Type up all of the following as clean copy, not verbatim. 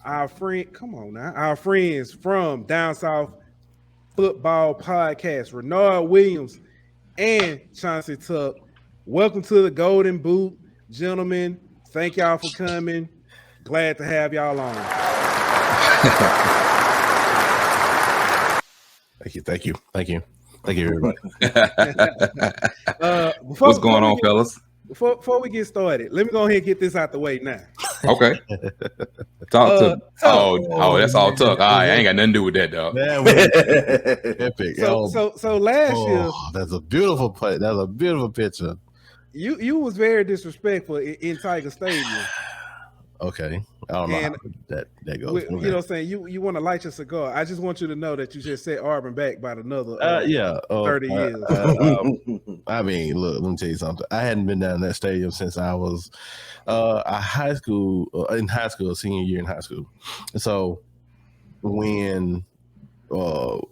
our friends from Down South Football Podcast, Rennard Williams and Chauncey Tuck. Welcome to the Golden Boot, gentlemen. Thank y'all for coming. Glad to have y'all on. Thank you, everybody. What's going on, fellas? Before we get started, let me go ahead and get this out the way now. Okay. Talk to. Oh, that's all Tuck. I ain't got nothing to do with that, dog. Epic. So last year, that's a beautiful play. That's a beautiful picture. You was very disrespectful in Tiger Stadium. Okay, I don't know how that goes. You know what I'm saying? You want to light your cigar. I just want you to know that you just set Auburn back by another 30 years. I mean, look, let me tell you something. I hadn't been down that stadium since I was senior year in high school. So when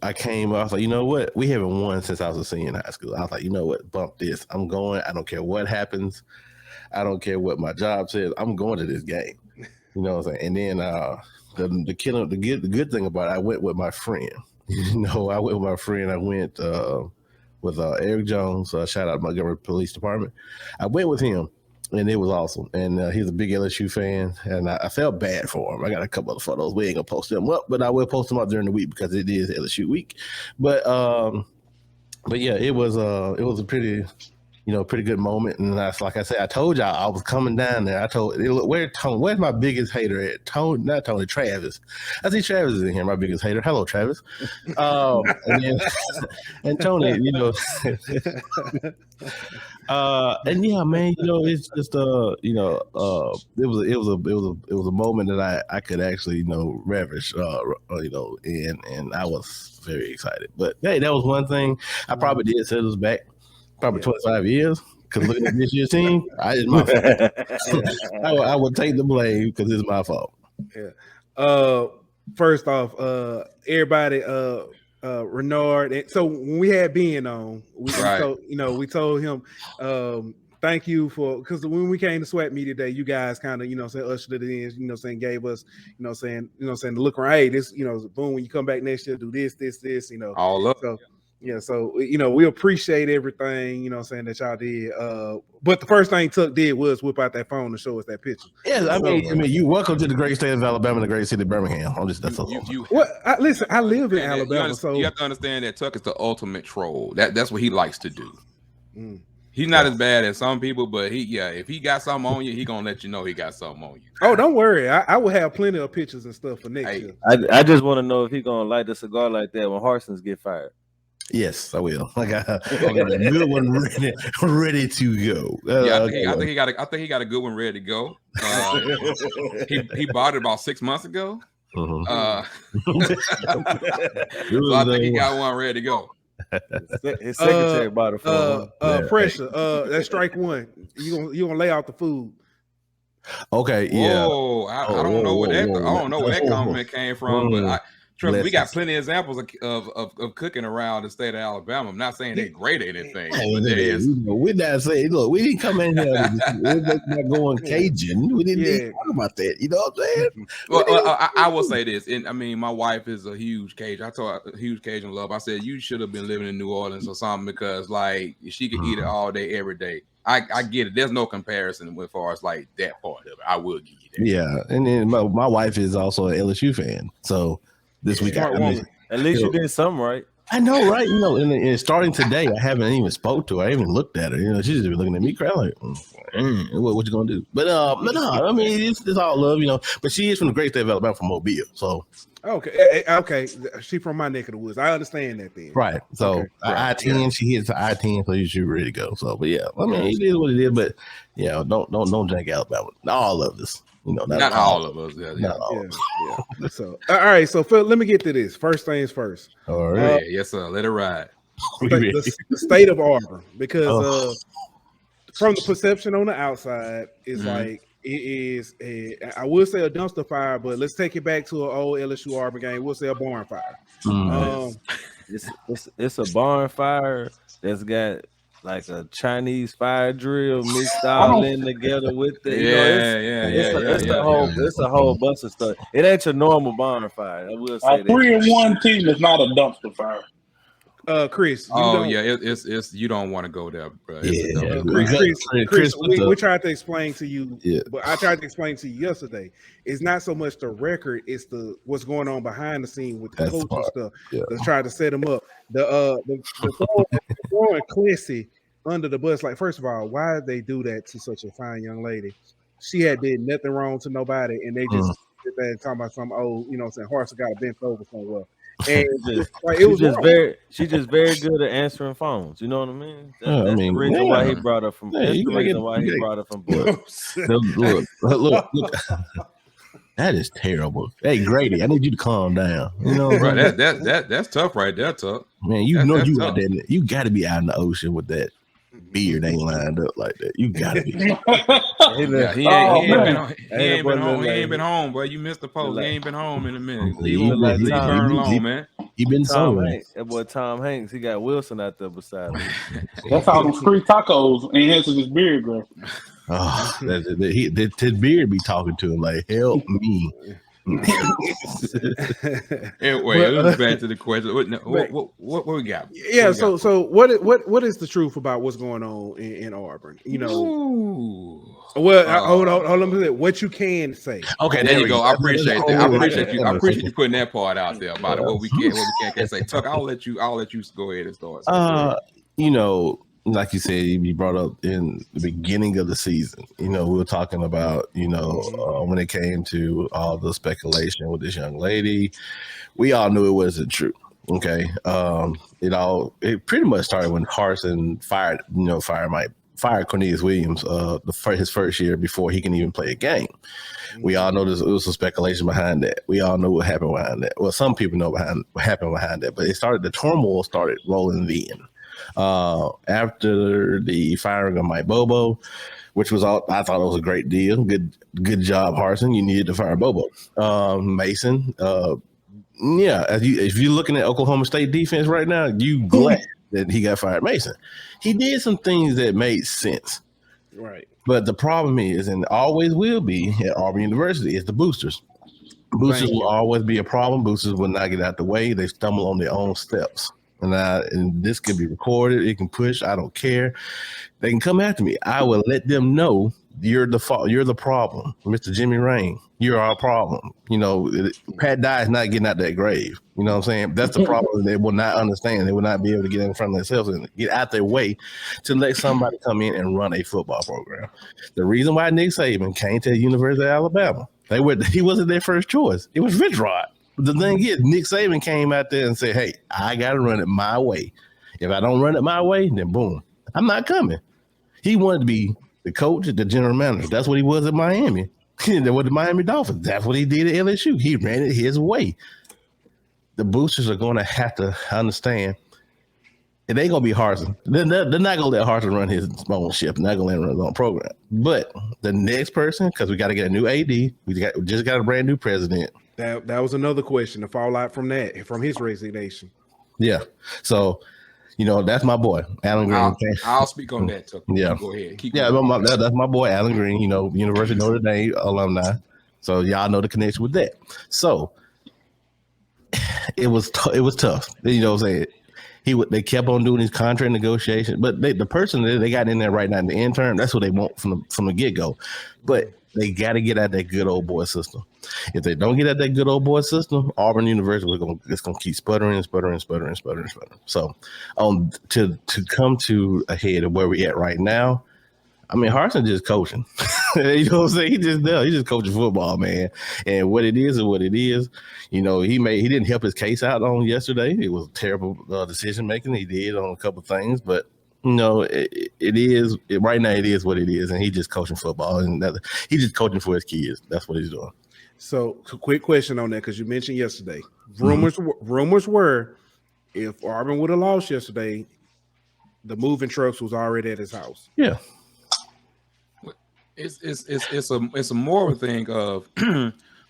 I came, I was like, you know what? We haven't won since I was a senior in high school. I was like, you know what? Bump this. I'm going. I don't care what happens. I don't care what my job says. I'm going to this game. You know what I'm saying? And then the good thing about it, I went with my friend. I went with my friend. I went with Eric Jones. Shout out to Montgomery Police Department. I went with him, and it was awesome. And he's a big LSU fan, and I felt bad for him. I got a couple of photos. We ain't gonna post them up, but I will post them up during the week because it is LSU week. But yeah, it was a pretty good moment. And that's like I said, I told y'all I was coming down there. I told where's my biggest hater at? Not Tony, Travis. I see Travis is in here, my biggest hater. Hello, Travis. And Tony, and yeah, man, it's just it was a moment that I could actually relish, and I was very excited. But hey, that was one thing. I probably did set us back. Probably 25 years, because looking at this year's team, it's my fault. I would take the blame because it's my fault. Yeah. First off, everybody, Rennard. So when we had Ben on, we told him, thank you because when we came to Sweat Media Day, you guys kind of, ushered it in, gave us, the look around. Hey, this, boom, when you come back next year, do this, all up. So, yeah, so we appreciate everything, that y'all did. But the first thing Tuck did was whip out that phone to show us that picture. Yeah, I mean, you welcome to the great state of Alabama and the great city of Birmingham. Listen, I live in Alabama, so you have to understand that Tuck is the ultimate troll. That's what he likes to do. He's not as bad as some people, but if he got something on you, he gonna let you know he got something on you. Oh, don't worry, I will have plenty of pictures and stuff for next year. I just want to know if he gonna light a cigar like that when Harsons get fired. Yes, I will. I got a good one ready to go. I think he got a good one ready to go. He bought it about 6 months ago. So I think he got one ready to go. His secretary bought it for him. Pressure. That's strike one. You gonna lay out the food. Okay. Yeah. Whoa, I don't know where that compliment came from, but trust me, we got plenty of examples of cooking around the state of Alabama. I'm not saying they're great at anything. We're not saying, look, we didn't come in here not going Cajun. We didn't even talk about that. You know what I'm saying? Well, I will say this. And I mean, my wife is a huge Cajun. I told her a huge Cajun love. I said, you should have been living in New Orleans or something because, like, she could eat it all day, every day. I get it. There's no comparison as far as like that part of it. I will give you that. Yeah. And then my wife is also an LSU fan. So this week, at least you did something right. I know, right? And starting today, I haven't even spoke to her. I haven't even looked at her. She's just been looking at me, crying like, what you gonna do? But no, I mean, it's all love, But she is from the great state of Alabama, from Mobile, so. Okay. She from my neck of the woods. I understand that then. Right. So I-10, she hits the I-10, so you should ready to go. So, but yeah, I mean, it is what it is. But don't drink Alabama. All of this. Not all of us. Not all of us. Yeah. So, all right. So, Phil, let me get to this. First things first. All right. Yes, sir. Let it ride. The state of Auburn, because from the perception on the outside, it's like it is I would say a dumpster fire, but let's take it back to an old LSU Auburn game. We'll say a barn fire. It's a barn fire that's got like a Chinese fire drill mixed all in together with the, it's a whole bunch of stuff. It ain't your normal bonfire. I will say that. A 3-1 team is not a dumpster fire. Chris. It's you don't want to go there, bro. Chris, we tried to explain to you, but I tried to explain to you yesterday. It's not so much the record; it's the what's going on behind the scene with the coach and stuff. Let's try to set them up. The throwing Clancy under the bus. Like, first of all, why did they do that to such a fine young lady? She had did nothing wrong to nobody, and they just sit there and talking about some old, saying horse got a bent over somewhere. And she's just very good at answering phones. You know what I mean? That's the reason why he brought her from. That's the reason why he brought her from Bush. Look. That is terrible. Hey, Grady, I need you to calm down. You know, right? That's tough, right there, tough. Man, you out there. You got to be out in the ocean with that beard ain't lined up like that. You got to be. He ain't been home, bro. You missed the post. He ain't been home in a minute. Leave him alone, man. He been Tom Hanks. That boy Tom Hanks. He got Wilson out there beside him. That's how them street tacos enhances his beard growth. Oh, his beard be talking to him like, help me. Anyway, let's back to the question. What we got? Yeah, so what is the truth about what's going on in Auburn? Hold on. What you can say? Okay, there you go. I appreciate that. I appreciate you putting that part out there about it. What we can't say. Tuck, I'll let you go ahead and start. Like you said, you brought up in the beginning of the season, we were talking about, when it came to all the speculation with this young lady, we all knew it wasn't true. Okay. It pretty much started when Harsin fired Cornelius Williams his first year before he can even play a game. We all know there was some speculation behind that. We all know what happened behind that. Well, some people know what happened behind that, but the turmoil started rolling then. After the firing of Mike Bobo, which was I thought it was a great deal. Good job, Harsin. You needed to fire Bobo. Mason. If you're looking at Oklahoma State defense right now, you glad that he got fired. Mason. He did some things that made sense. Right. But the problem is, and always will be at Auburn University, is the boosters. Boosters will always be a problem. Boosters will not get out the way. They stumble on their own steps. And this can be recorded. It can push. I don't care. They can come after me. I will let them know you're the fault. You're the problem, Mr. Jimmy Rain. You're our problem. Pat Dye is not getting out that grave. You know what I'm saying? That's the problem. They will not understand. They will not be able to get in front of themselves and get out their way to let somebody come in and run a football program. The reason why Nick Saban came to the University of Alabama, he wasn't their first choice. It was Rich Rod. But the thing is, Nick Saban came out there and said, hey, I got to run it my way. If I don't run it my way, then boom, I'm not coming. He wanted to be the coach, the general manager. That's what he was at Miami. With the Miami Dolphins. That's what he did at LSU. He ran it his way. The boosters are going to have to understand it ain't going to be Harsin. They're not going to let Harsin run his own ship. They're not going to let him run his own program. But the next person, because we got to get a new AD, we just got a brand new president. That was another question to fall out from his resignation. Yeah. So, that's my boy, Alan Green. I'll speak on that, Tucker. Yeah. Go ahead. That's my boy, Alan Green, University of Notre Dame alumni. So y'all know the connection with that. So it was tough. You know what I'm saying? They kept on doing these contract negotiations, but the person that they got in there right now in the intern, that's what they want from the get-go. But they got to get out that good old boy system. If they don't get out that good old boy system, Auburn University is going to keep sputtering. So, to come to a head of where we at right now, I mean, Harsin just coaching. You know what I'm saying? He's just coaching football, man. And what it is, he didn't help his case out on yesterday. It was terrible decision making. He did on a couple of things, but it is right now. It is what it is, and he's just coaching football, and he's just coaching for his kids. That's what he's doing. So, quick question on that, because you mentioned yesterday, rumors were if Auburn would have lost yesterday, the moving trucks was already at his house. Yeah, it's a more of a thing of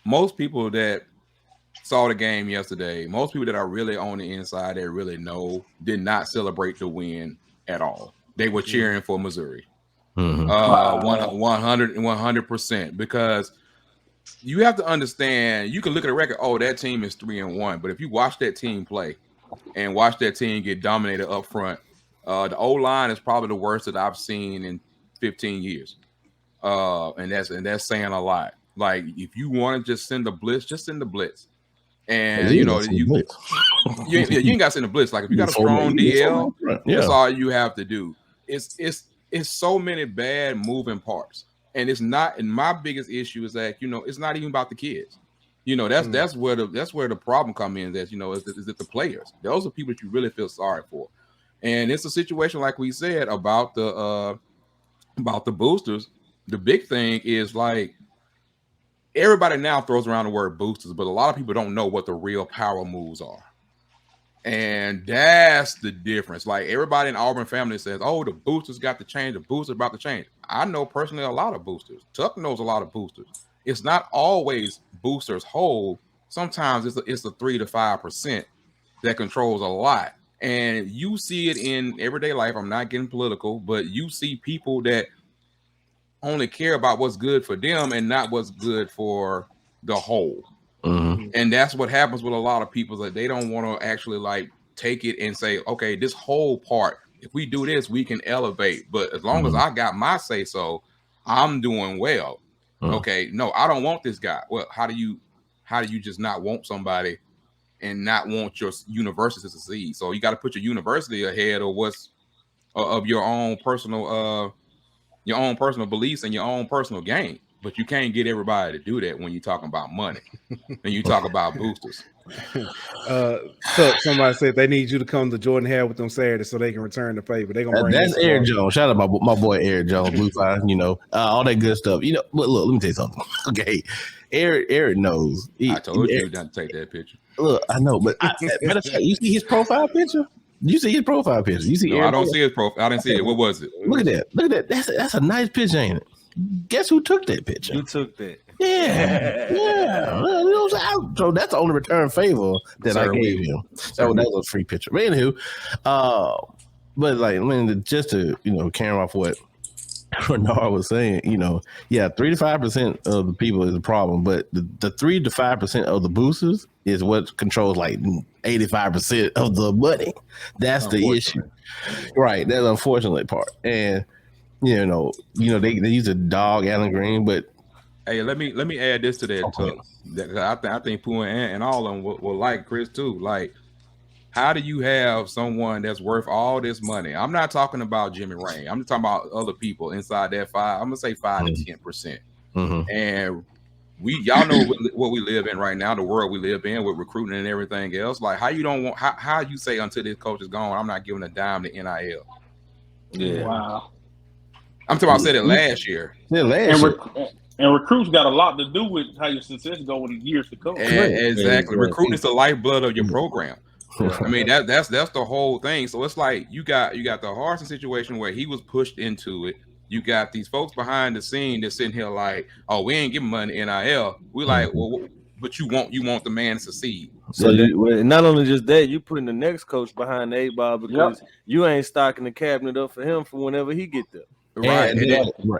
most people that saw the game yesterday. Most people that are really on the inside that really know did not celebrate the win at all. they were cheering for Missouri. 100%. Because you have to understand, you can look at the record, oh, that team is 3-1. But if you watch that team play and watch that team get dominated up front, the O-line is probably the worst that I've seen in 15 years. And that's saying a lot. Like, if you want to just send the blitz, just send the blitz. And you ain't got to send the blitz. Like, if you got a strong DL, that's all you have to do. It's so many bad moving parts. And it's not, and my biggest issue is that, it's not even about the kids. That's where the problem comes in, that, is that the players. Those are people that you really feel sorry for. And it's a situation, like we said, about the boosters. The big thing is, like, everybody now throws around the word boosters, but a lot of people don't know what the real power moves are. And that's the difference. Like, everybody in Auburn family says, oh, the boosters got to change. The boosters about to change. I know personally a lot of boosters. Tuck knows a lot of boosters. It's not always boosters whole. Sometimes it's the 3 to 5% that controls a lot. And you see it in everyday life. I'm not getting political, but you see people that only care about what's good for them and not what's good for the whole. And that's what happens with a lot of people, that they don't want to actually, like, take it and say, okay, this whole part, if we do this, we can elevate. But as long as I got my say so, I'm doing well. Okay, no, I don't want this guy. Well, how do you just not want somebody and not want your university to succeed? So you got to put your university ahead of of your own personal beliefs and your own personal gain. But you can't get everybody to do that when you're talking about money and you talk about boosters. So somebody said they need you to come to Jordan Hare with them Saturday so they can return the favor. They gonna bring that's Eric Jones. Shout out my boy Eric Jones, Blue Fire. All that good stuff. But look, let me tell you something. Okay, Eric knows. I told you not to take that picture. Look, I know, but matter of fact, you see his profile picture. You see his profile picture. You see? No, I don't see his profile. I didn't see it. What was it? Look at that. Look at that. That's a nice picture, ain't it? Guess who took that picture? You took that. Yeah. So that's the only return favor that I gave him. So that was a free picture. But anywho, but like, just to carry off what Rennard was saying, 3 to 5% of the people is a problem, but the 3 to 5% of the boosters is what controls like 85% of the money. That's the issue, right? That's the unfortunate part. And they use a dog Alan Green, but hey, let me add this to that too. I think Pooh and all of them will like Chris too. Like, how do you have someone that's worth all this money? I'm not talking about Jimmy Rain. I'm just talking about other people inside that 5. I'm gonna say 5 to 10%. And y'all know what we live in right now, the world we live in with recruiting and everything else. Like, how you say until this coach is gone, I'm not giving a dime to NIL. Yeah. Wow. I'm talking about, I said it last year. And recruits got a lot to do with how your success go in years to come. Exactly. Recruiting is the lifeblood of your program. I mean, that's the whole thing. So it's like you got the Harsin situation where he was pushed into it. You got these folks behind the scene that's sitting here like, oh, we ain't giving money to NIL. We like, well, but you want the man to succeed. So not only just that, you putting the next coach behind the 8 ball because you ain't stocking the cabinet up for him for whenever he get there. Right.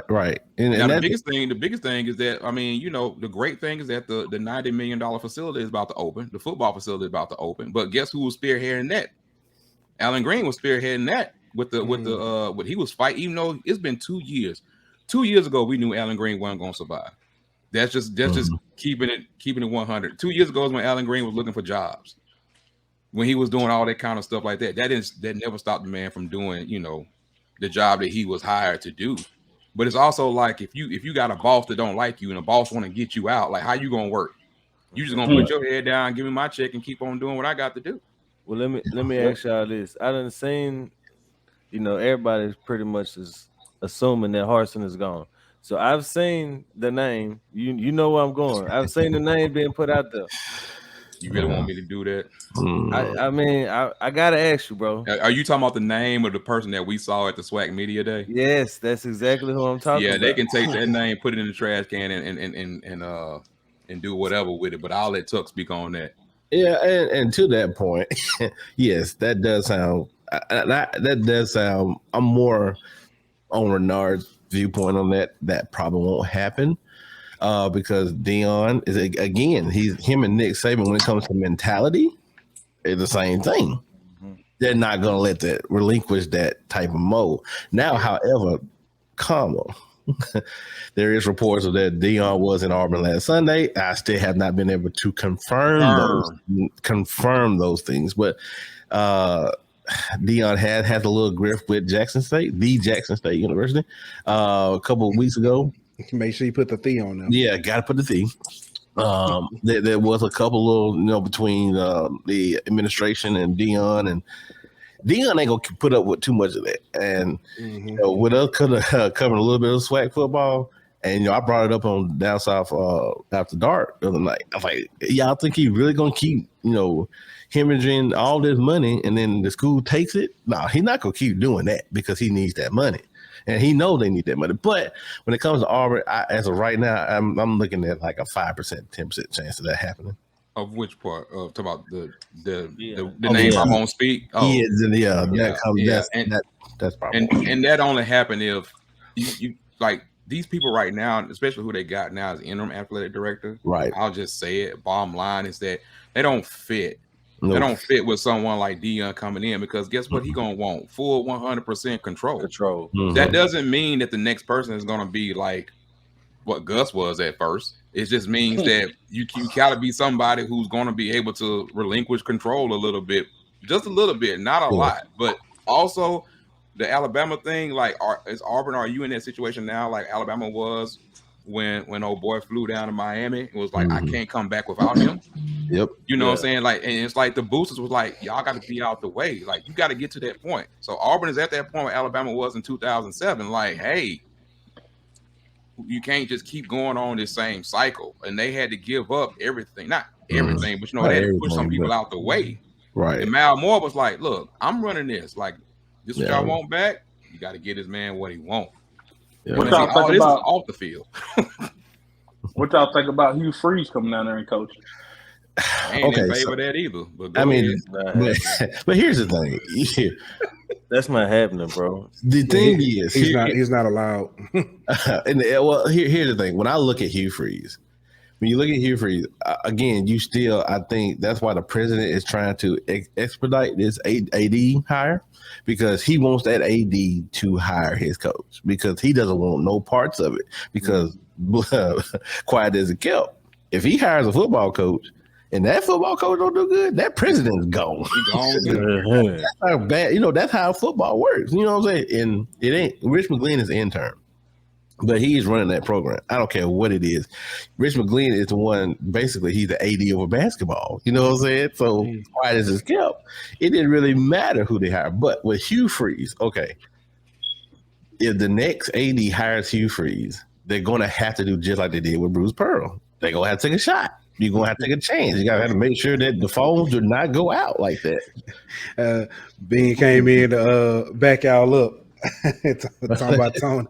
Right. And the biggest thing is that, I mean, the great thing is that the $90 million facility is about to open. The football facility is about to open. But guess who was spearheading that? Alan Green was spearheading that with what he was fighting, even though it's been 2 years. 2 years ago, we knew Alan Green wasn't going to survive. That's just keeping it 100. 2 years ago is when Alan Green was looking for jobs. When he was doing all that kind of stuff like that. That never stopped the man from doing, the job that he was hired to do. But it's also like, if you got a boss that don't like you and a boss want to get you out, like, how you gonna work? You just gonna put your head down, give me my check, and keep on doing what I got to do. Well, let me ask y'all this. I done seen, everybody's pretty much is assuming that Harsin is gone. So I've seen the name. You know where I'm going. I've seen the name being put out there. You really want me to do that? I mean, I gotta ask you, bro. Are you talking about the name of the person that we saw at the SWAC Media Day? Yes, that's exactly who I'm talking about. Yeah, they can take that name, put it in the trash can, and do whatever with it. But I'll let Tuck speak on that. Yeah, and to that point, yes, that does sound. that does sound. I'm more on Rennard's viewpoint on that. That probably won't happen because Dion is again. Him and Nick Saban when it comes to mentality, is the same thing. They're not going to let that relinquish that type of mode. Now, however, there is reports of that Dion was in Auburn last Sunday. I still have not been able to confirm those things, but Dion has a little grift with Jackson State University, a couple of weeks ago. Make sure you put the "the" on them. Yeah, got to put the "the." There was a couple little, between the administration and Dion, and Dion ain't gonna put up with too much of that. And with us covering a little bit of swag football, and I brought it up on Down South after dark the other night. I was like, y'all think he really gonna keep hemorrhaging all this money, and then the school takes it? No, he's not gonna keep doing that because he needs that money. And he knows they need that money. But when it comes to Auburn, as of right now, I'm looking at like a 5%, 10% chance of that happening. Of which part? Talk about the name I won't speak. Oh, that's probably. And that only happened if you like these people right now, especially who they got now as interim athletic director. Right. I'll just say it. Bottom line is that they don't fit. No. They don't fit with someone like Dion coming in because guess what? He gonna want full 100% control. Mm-hmm. That doesn't mean that the next person is gonna be like what Gus was at first. It just means that you gotta be somebody who's gonna be able to relinquish control a little bit, just a little bit, not a lot. But also the Alabama thing, like, is Auburn? Are you in that situation now, like Alabama was when old boy flew down to Miami? It was like I can't come back without him. Yep. You know what I'm saying? Like, and it's like the boosters was like, y'all got to be out the way. Like, you got to get to that point. So Auburn is at that point where Alabama was in 2007. Like, hey, you can't just keep going on this same cycle. And they had to give up everything, not everything, but they had to push some people out the way. Right. And Mal Moore was like, look, I'm running this. Like, this what y'all want back. You got to get this man what he want. Yeah. What y'all think about off the field? What y'all think about Hugh Freeze coming down there and coaching? I ain't in favor of that either. But but here's the thing. That's not happening, bro. The thing is, he's not allowed. Here's the thing. When I look at Hugh Freeze, again, I think that's why the president is trying to expedite this AD hire, because he wants that AD to hire his coach, because he doesn't want no parts of it, because quiet as it kept, if he hires a football coach and that football coach don't do good, that president's gone. That's how bad, that's how football works. You know what I'm saying? And it ain't, Rich McGlynn is intern, but he's running that program. I don't care what it is. Rich McGlynn is the one, basically, he's the AD over basketball. You know what I'm saying? So, quiet as it's kept, it didn't really matter who they hired. But with Hugh Freeze, okay, if the next AD hires Hugh Freeze, they're going to have to do just like they did with Bruce Pearl. They're going to have to take a shot. You're going to have to take a chance. You got to have to make sure that the phones do not go out like that. Bean came in to back y'all up. Talking about Tony.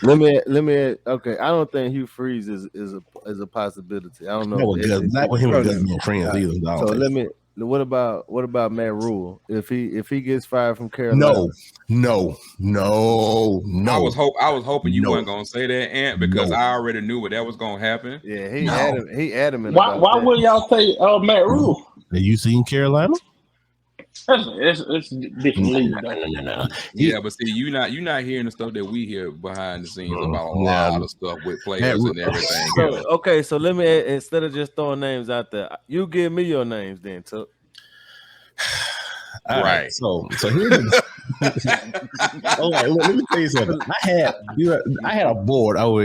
Let me. Okay, I don't think Hugh Freeze is a possibility. I don't know. Not with him and Gus being friends either. So What about Matt Rule? If he gets fired from Carolina? No. I was hoping you weren't gonna say that, Ant, because I already knew what that was gonna happen. Yeah, he adamant. Why would y'all say Matt Rule? Have you seen Carolina? It's different league. No. Yeah, but see, you're not hearing the stuff that we hear behind the scenes about a lot of stuff with players and everything. So let me, instead of just throwing names out there, you give me your names then, Tuck. Right. So here's let me tell you something. I had a board. I'm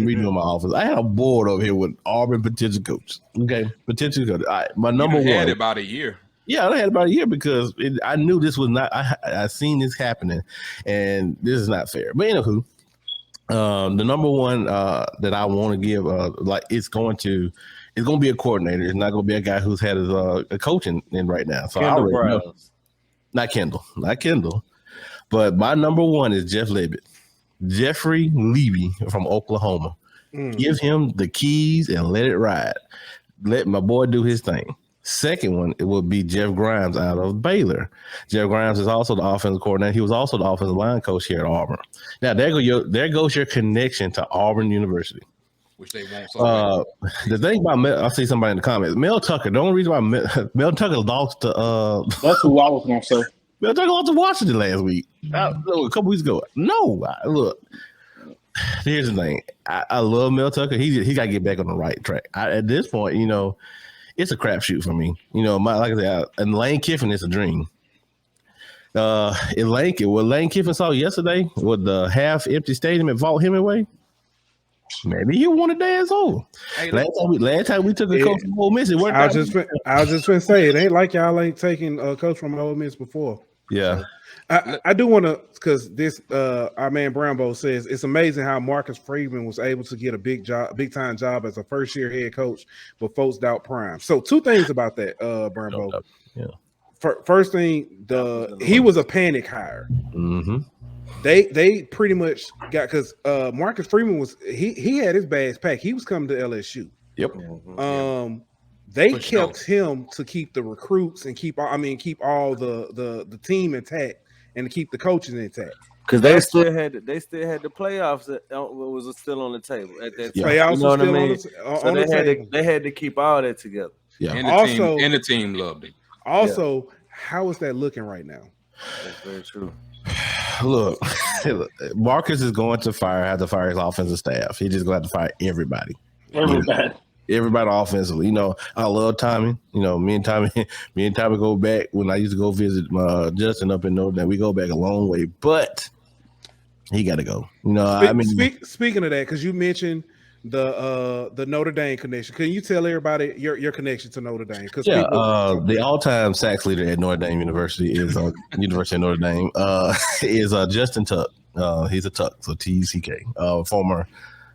reading in my office. I had a board over here with Auburn potential coach. Okay, potential coach. All right, my number one. Had about a year. Yeah, I had about a year because I knew this was not. I seen this happening, and this is not fair. But anywho, the number one that I want to give, it's going to be a coordinator. It's not going to be a guy who's had his a coaching in right now. So Kendall Brown. Not Kendall, but my number one is Jeffrey Levy from Oklahoma. Give him the keys and let it ride. Let my boy do his thing. Second one, it would be Jeff Grimes out of Baylor. Jeff Grimes is also the offensive coordinator. He was also the offensive line coach here at Auburn. Now, there goes your connection to Auburn University. Which they won't. The thing about I see somebody in the comments. Mel Tucker. The only reason why Mel Tucker lost to that's who I was gonna say. Mel Tucker lost to Washington last week. A couple weeks ago. No, look. Here's the thing. I love Mel Tucker. He got to get back on the right track. At this point, it's a crapshoot for me. Like I said, and Lane Kiffin is a dream. What Lane Kiffin saw yesterday with the half-empty stadium at Vaught Hemingway, maybe he want to dance over. Hey, last time we took a coach from Ole Miss, it worked out. I was just going to say, it ain't like y'all ain't taking a coach from Ole Miss before. Yeah. So, I do want to, because this our man Brambo says it's amazing how Marcus Freeman was able to get a big time job as a first-year head coach, but folks doubt Prime. So two things about that, Brambo. Yeah. First thing, he was a panic hire. Mm-hmm. They pretty much got, because Marcus Freeman he had his bags packed. He was coming to LSU. Yep. They kept him to keep the recruits and keep all the team intact and to keep the coaches intact. Because they still had the playoffs that was still on the table at that time. Playoffs, you know what I mean? So they had to keep all that together. Yeah. And the team loved it. Also, how is that looking right now? That's very true. Look, Marcus is going to have to fire his offensive staff. He's just going to have to fire everybody. Everybody offensively. I love Tommy. Me and Tommy go back when I used to go visit Justin up in Notre Dame. We go back a long way, but he got to go. Speaking of that, because you mentioned the Notre Dame connection, can you tell everybody your connection to Notre Dame? The all-time sacks leader at Notre Dame University is University of Notre Dame is Justin Tuck. He's a Tuck, so TCK, former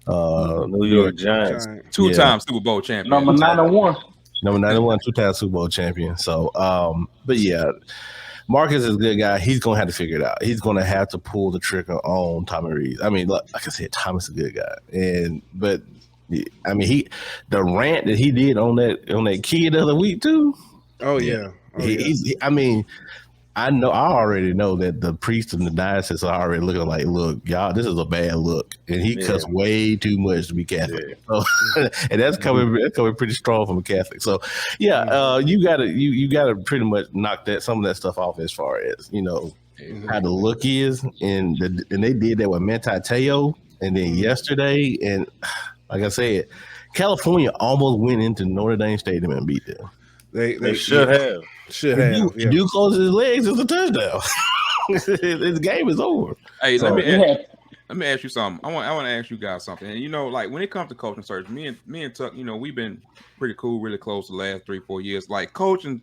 New York Giants, two-time Super Bowl champion, number 91, 2-time Super Bowl champion. So, but yeah, Marcus is a good guy. He's gonna have to figure it out. He's gonna have to pull the trigger on Tommy Rees. I mean, like I said, Thomas is a good guy, but the rant that he did on that kid the other week too. Oh yeah. I already know that the priests and the diocese are already looking like, look, y'all, this is a bad look, and he cussed way too much to be Catholic. So, and that's coming pretty strong from a Catholic. So, you gotta pretty much knock some of that stuff off as far as how the look is, and they did that with Manti Te'o, and then yesterday, and like I said, California almost went into Notre Dame Stadium and beat them. They should have. If you close his legs, it's a touchdown. This game is over. Hey, let me ask you something. I want to ask you guys something. And like when it comes to coaching search, me and Tuck, we've been pretty cool, really close the last 3-4 years. Like coaching,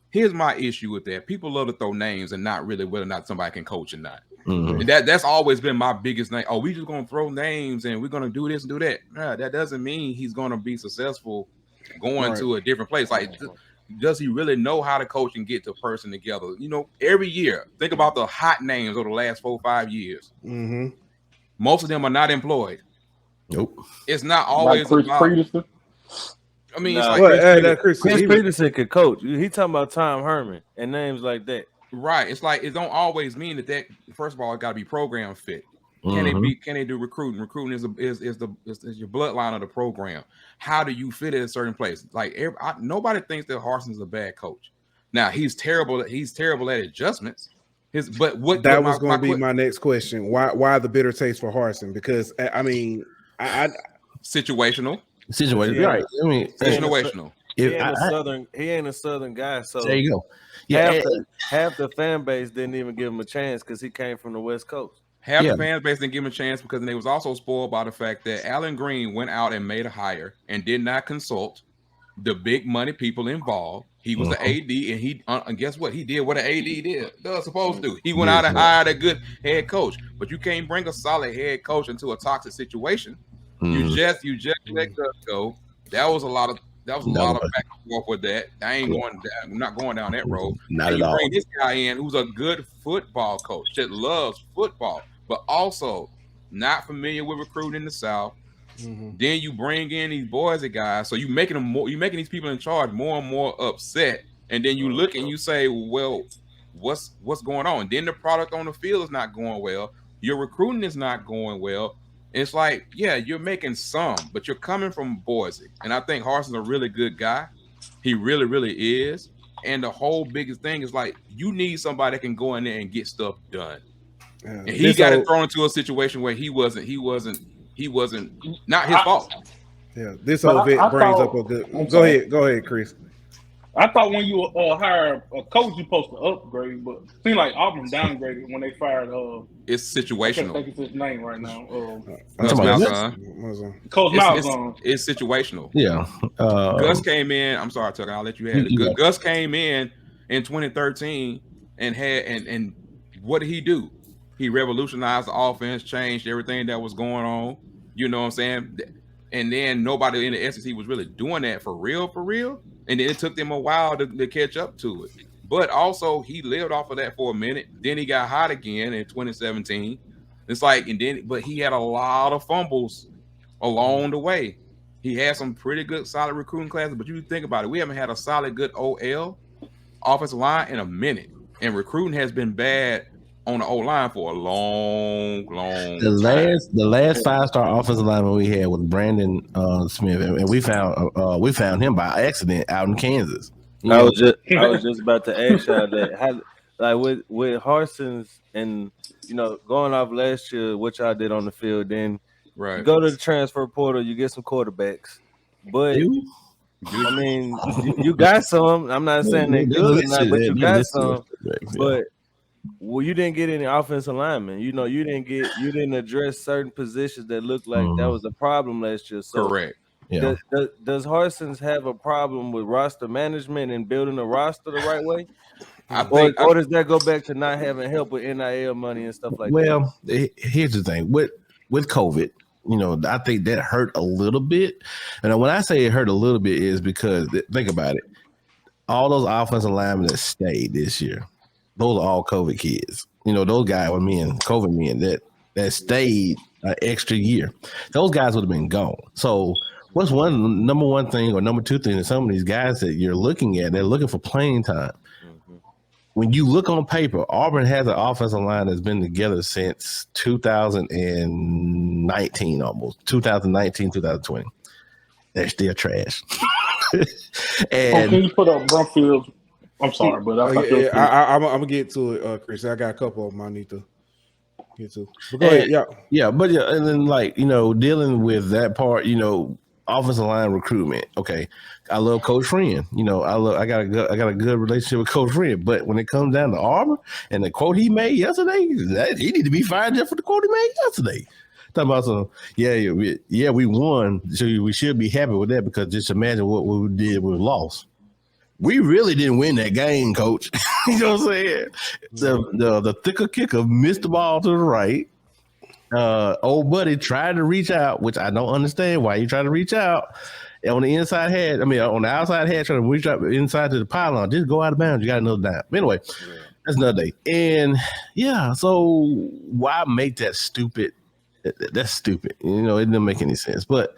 here's my issue with that. People love to throw names and not really whether or not somebody can coach or not. Mm-hmm. And that's always been my biggest thing. Oh, we just gonna throw names and we're gonna do this and do that. Nah, that doesn't mean he's gonna be successful going to a different place. Like, does he really know how to coach and get the person together? Every year, think about the hot names over the last 4 or 5 years. Mm-hmm. Most of them are not employed. Nope. It's not always Chris about. Peterson. I mean, it's like Chris Peterson could coach. He talking about Tom Herman and names like that. Right. It's like it don't always mean that first of all, it got to be program fit. Mm-hmm. Can they do recruiting? Recruiting is your bloodline of the program. How do you fit at a certain place? Like nobody thinks that Harson's a bad coach. Now he's terrible. He's terrible at adjustments. That was going to be my next question. Why the bitter taste for Harsin? Because I mean, situational. Situation, right? I mean, situational. He ain't a southern guy. So there you go. Yeah, half the fan base didn't even give him a chance because he came from the West Coast. Half the fan base didn't give him a chance because they was also spoiled by the fact that Alan Green went out and made a hire and did not consult the big money people involved. He was the AD, and he and guess what? He did what an AD was supposed to do. He went out and hired a good head coach. But you can't bring a solid head coach into a toxic situation. You just let us go. That was a lot of back and forth with that. I'm not going down that road. Not at all. Bring this guy in who's a good football coach that loves football, but also not familiar with recruiting in the South. Then you bring in these Boise guys, so you're making these people in charge more and more upset. And then you look and you say, well, what's going on? Then the product on the field is not going well. Your recruiting is not going well. It's like, yeah, you're making some, but you're coming from Boise. And I think Harson's a really good guy. He really, really is. And the whole biggest thing is like, you need somebody that can go in there and get stuff done. Yeah. And he got it thrown into a situation where he wasn't not his fault. Yeah, this whole bit brings up a good. Go ahead, Chris. I thought when you hire a coach, you're supposed to upgrade, but it seems like Auburn downgraded when they fired. It's situational. I can't think of his name right now. Coach Malzahn. It's situational. Yeah. Gus came in. I'm sorry, Tucker. I'll let you have it. Yeah. Gus came in 2013 and what did he do? He revolutionized the offense, changed everything that was going on. You know what I'm saying? And then nobody in the SEC was really doing that for real. And then it took them a while to catch up to it. But also, he lived off of that for a minute. Then he got hot again in 2017. It's like, but he had a lot of fumbles along the way. He had some pretty good, solid recruiting classes. But you think about it, we haven't had a solid, good OL offensive line in a minute. And recruiting has been bad on the O-line for a long time. The last 5-star offensive lineman we had was Brandon Smith, and we found him by accident out in Kansas. I was just about to ask y'all that, with Harson's and going off last year, what y'all did on the field, then you go to the transfer portal, you get some quarterbacks, but I mean, you got some. I'm not saying they're good, but you got some, but. Well, you didn't get any offensive linemen. You didn't address certain positions that looked like that was a problem last year. So correct. Yeah. Does Harson's have a problem with roster management and building a roster the right way? Or does that go back to not having help with NIL money and stuff like that? Well, here's the thing. With COVID, I think that hurt a little bit. And when I say it hurt a little bit is because, think about it, all those offensive linemen that stayed this year, those are all COVID kids. Those guys were COVID men that stayed an extra year. Those guys would have been gone. So what's number one thing or number two thing that some of these guys that you're looking at, they're looking for playing time. Mm-hmm. When you look on paper, Auburn has an offensive line that's been together since 2019 almost. 2019, 2020. They're still trash. And can you put up Brumfield? I'm sorry, but I'm gonna get to it, Chris. I got a couple of them I need to get to. But go ahead, and then dealing with that part, offensive line recruitment. Okay, I love Coach Friend. I got a good relationship with Coach Friend. But when it comes down to Auburn and the quote he made yesterday, he need to be fired just for the quote he made yesterday. Talking about we won, so we should be happy with that because just imagine what we did with loss. We really didn't win that game, Coach. You know what I'm saying? The thicker kicker missed the ball to the right. Old buddy tried to reach out, which I don't understand why you try to reach out. And on the outside head, trying to reach out inside to the pylon. Just go out of bounds. You got another dime. Anyway, that's another day. And so why make that stupid? That's stupid. It didn't make any sense. But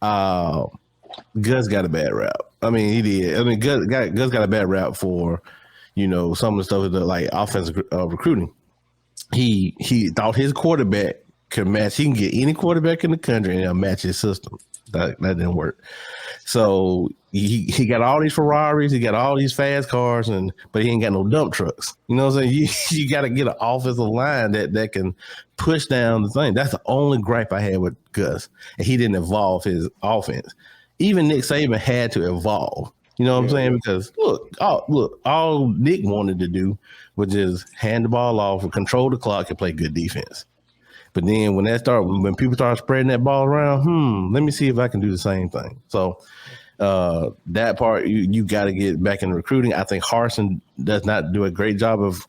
Gus got a bad rap. He did. Gus got a bad rap for, some of the stuff that like offensive recruiting. He thought his quarterback could match. He can get any quarterback in the country and he'll match his system. That didn't work. So he got all these Ferraris, he got all these fast cars, but he ain't got no dump trucks. You know what I'm saying? You got to get an offensive line that can push down the thing. That's the only gripe I had with Gus, and he didn't evolve his offense. Even Nick Saban had to evolve. You know what I'm saying? Because look, all Nick wanted to do was just hand the ball off and control the clock and play good defense. But then when people start spreading that ball around, let me see if I can do the same thing. So that part you got to get back in recruiting. I think Harsin does not do a great job of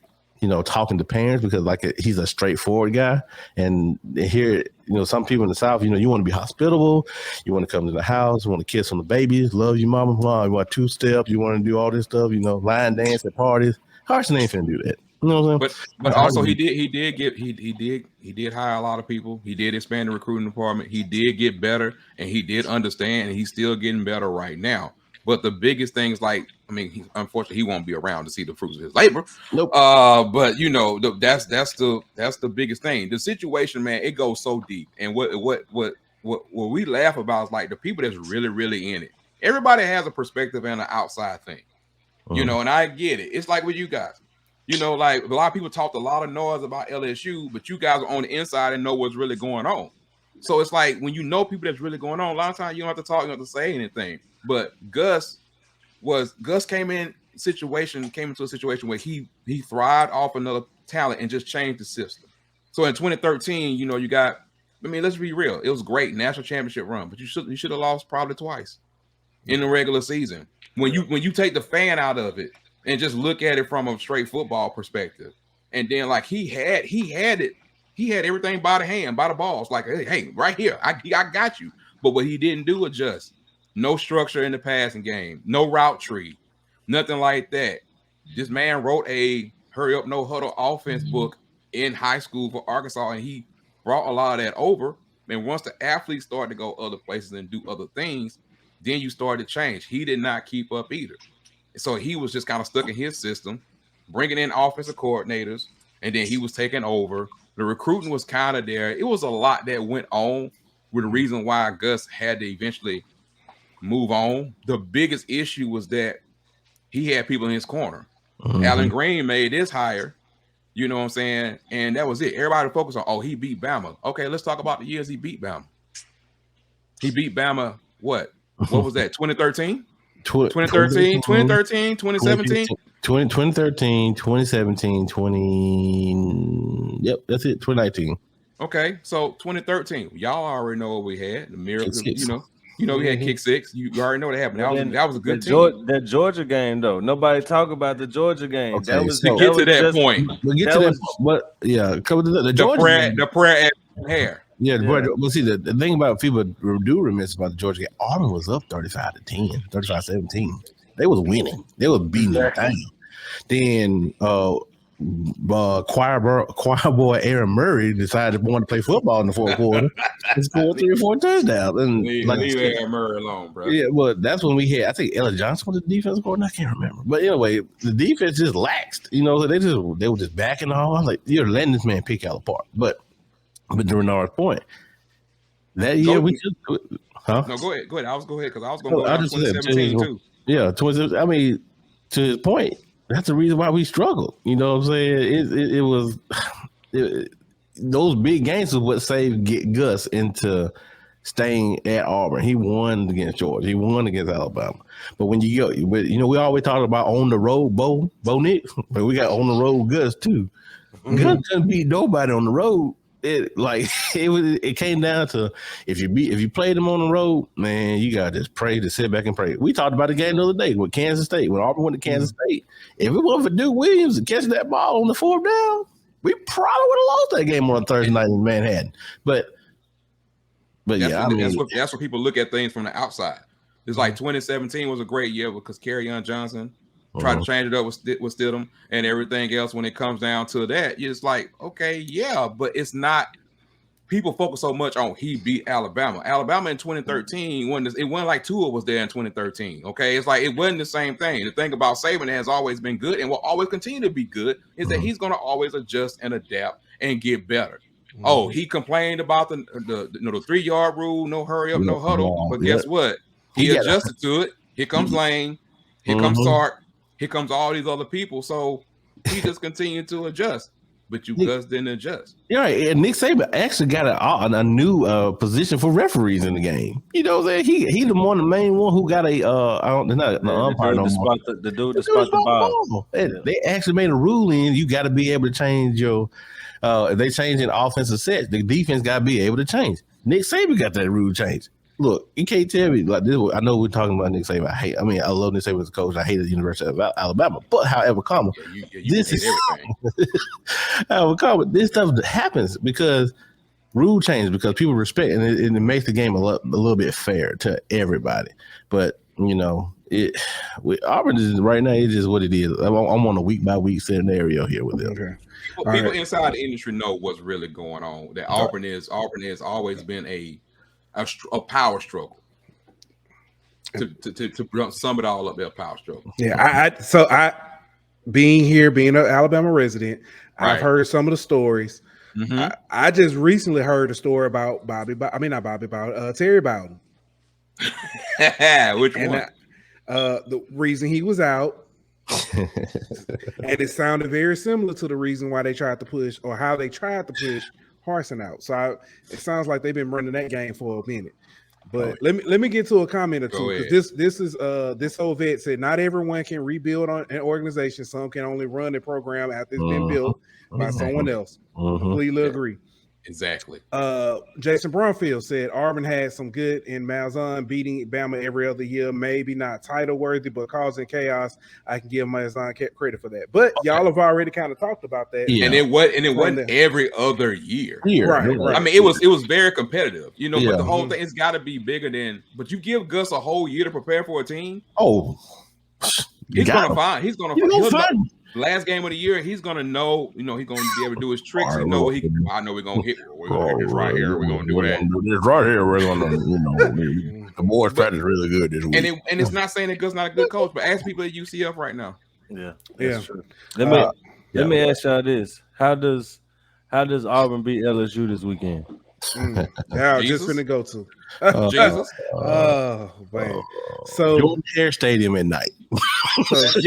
talking to parents because he's a straightforward guy. And here, some people in the South, you want to be hospitable, you want to come to the house, you want to kiss on the babies, love you, mama, you want 2-step, you want to do all this stuff, line dance at parties. Harsin ain't finna do that. You know what I'm saying? But also he did hire a lot of people. He did expand the recruiting department. He did get better, and he did understand, and he's still getting better right now. But the biggest things, unfortunately, he won't be around to see the fruits of his labor. Nope. But that's the biggest thing. The situation, man, it goes so deep. And what we laugh about is like the people that's really, really in it. Everybody has a perspective and an outside thing, and I get it. It's like with you guys. Like a lot of people talked a lot of noise about LSU, but you guys are on the inside and know what's really going on. So it's like when you know people that's really going on, a lot of times you don't have to talk, you don't have to say anything. But Gus came into a situation where he thrived off another talent and just changed the system. So in 2013, you got, let's be real, it was a great national championship run, but you should have lost probably twice in the regular season. When you take the fan out of it and just look at it from a straight football perspective, and then like he had everything by the hand, by the balls, like hey, right here, I got you. But what he didn't do adjust. No structure in the passing game, no route tree, nothing like that. This man wrote a hurry up, no huddle offense book in high school for Arkansas, and he brought a lot of that over. And once the athletes started to go other places and do other things, then you started to change. He did not keep up either. So he was just kind of stuck in his system, bringing in offensive coordinators, and then he was taking over. The recruiting was kind of there. It was a lot that went on with the reason why Gus had to eventually move on. The biggest issue was that he had people in his corner. Allen Green made this hire, you know what I'm saying? And that was it. Everybody focused on, he beat Bama. Okay, let's talk about the years he beat Bama. He beat Bama, what was that, 2013? 2013, 2017? 2013, 2017, 20... Yep, that's it, 2019. Okay, so 2013, y'all already know what we had. The miracle, we had kick six. You already know what happened. That was a good team. That Georgia game, though. Nobody talk about the Georgia game. Okay, We'll get to that point. But yeah, come to the Georgia game. The prayer at hair. Yeah, well, see, the thing about people do remiss about the Georgia game, Auburn was up 35-10, 35-17. They was winning. They was beating them down. Then choir boy Aaron Murray decided to want to play football in the fourth quarter and scored 3 or 4 touchdowns. And leave Aaron Murray alone, bro. Yeah, well, that's when we had, I think Ella Johnson was the defense coordinator. I can't remember. But anyway, the defense just laxed. So they were just backing off. Like, you're letting this man pick out apart. But to Rennard's point, that year we just No, go ahead. I was going to go down 2017 too. Yeah, 2017. To his point, that's the reason why we struggled. You know what I'm saying? It was those big games is what saved Gus into staying at Auburn. He won against Georgia. He won against Alabama. But when you go, we always talk about on the road, Bo Nick, but we got on the road Gus too. Gus couldn't beat nobody on the road. It came down to if you played them on the road, man, you gotta just pray, to sit back and pray. We talked about the game the other day with Kansas State, when Auburn went to Kansas State. If it wasn't for Duke Williams and catching that ball on the 4th down, we probably would have lost that game on Thursday night in Manhattan. But that's what people look at things from the outside. It's like 2017 was a great year because Kerryon Johnson tried to change it up with Stidham and everything else. When it comes down to that, it's like, okay, yeah, but it's not. People focus so much on he beat Alabama. Alabama in 2013, it wasn't like Tua was there in 2013. Okay, it's like it wasn't the same thing. The thing about Saban that has always been good and will always continue to be good is that he's going to always adjust and adapt and get better. He complained about the 3-yard rule, no hurry up, no huddle. But guess what? He adjusted to it. Here comes Lane. Here comes Sark. Here comes all these other people. So he just continued to adjust. But you Gus didn't adjust. Yeah, and Nick Saban actually got a new position for referees in the game. You know what I'm saying? He the main one who got a umpire no more. The dude that spot the ball. They actually made a ruling. You got to be able to change your. If they change an offensive set, the defense got to be able to change. Nick Saban got that rule changed. Look, you can't tell me like this. I know we're talking about Nick Saban. I love Nick Saban as a coach. I hated the University of Alabama. But however, this is however, this stuff happens because rule change because people respect and it makes the game a little bit fair to everybody. But you know, with Auburn is right now. It's just what it is. I'm on a week by week scenario here with them. Okay. People inside the industry know what's really going on. That Auburn has always been a power struggle. To sum it all up, their power struggle. Yeah, I being an Alabama resident, right. I've heard some of the stories. Mm-hmm. I just recently heard a story about Terry Bowden. Which one? The reason he was out, and it sounded very similar to the reason why they tried to push or how they tried to push Harsin out. So it sounds like they've been running that game for a minute. But let me get to a comment or two, because this whole vet said not everyone can rebuild on an organization. Some can only run a program after it's been built by someone else. Completely agree. Exactly. Jason Brumfield said Auburn had some good in Malzahn beating Bama every other year. Maybe not title worthy, but causing chaos. I can give Malzahn credit for that. But y'all have already kind of talked about that. Yeah. And it wasn't every other year. Right. I mean, it was very competitive, you know. But the whole thing, it's got to be bigger than. But you give Gus a whole year to prepare for a team. He's gonna find. Last game of the year, he's gonna know. You know, he's gonna be able to do his tricks. I know we're gonna hit. We're gonna hit this right here. We're gonna do that. This right here. We're gonna, the boys practice really good this week. And it's not saying that Gus not a good coach, but ask people at UCF right now. Yeah, that's true. Let me ask y'all this: How does Auburn beat LSU this weekend? Yeah, I'm just gonna go to Jesus. Oh man! So Jordan Hare Stadium at night. That's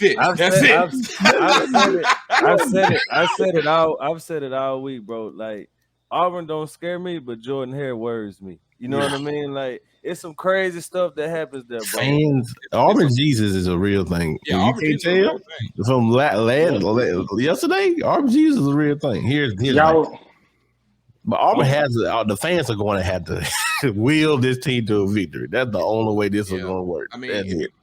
it. I've said it all week, bro. Like Auburn don't scare me, but Jordan Hare worries me. You know what I mean? Like it's some crazy stuff that happens there, bro. Fans, Auburn Jesus is a real thing. Yeah, you can't tell from yesterday. Auburn Jesus is a real thing. Here's y'all. But Auburn has the fans are going to have to will this team to a victory. That's the only way this is going to work. I mean,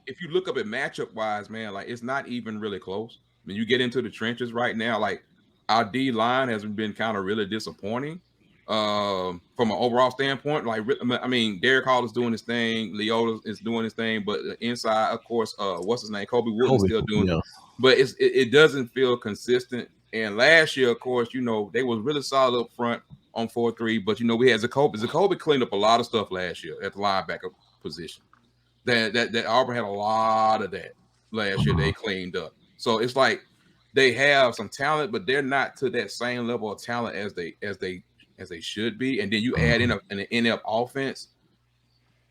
if you look up at matchup wise, man, like it's not even really close. I mean, you get into the trenches right now. Like our D line has been kind of really disappointing from an overall standpoint. Like I mean, Derek Hall is doing his thing, Leota is doing his thing, but inside, of course, what's his name, Kobe Wood is still doing it. But it doesn't feel consistent. And last year, of course, you know they was really solid up front on 4-3, but you know we had Zacoby. Zacoby cleaned up a lot of stuff last year at the linebacker position. That Auburn had a lot of that last year. They cleaned up, so it's like they have some talent, but they're not to that same level of talent as they should be. And then you add in an inept offense,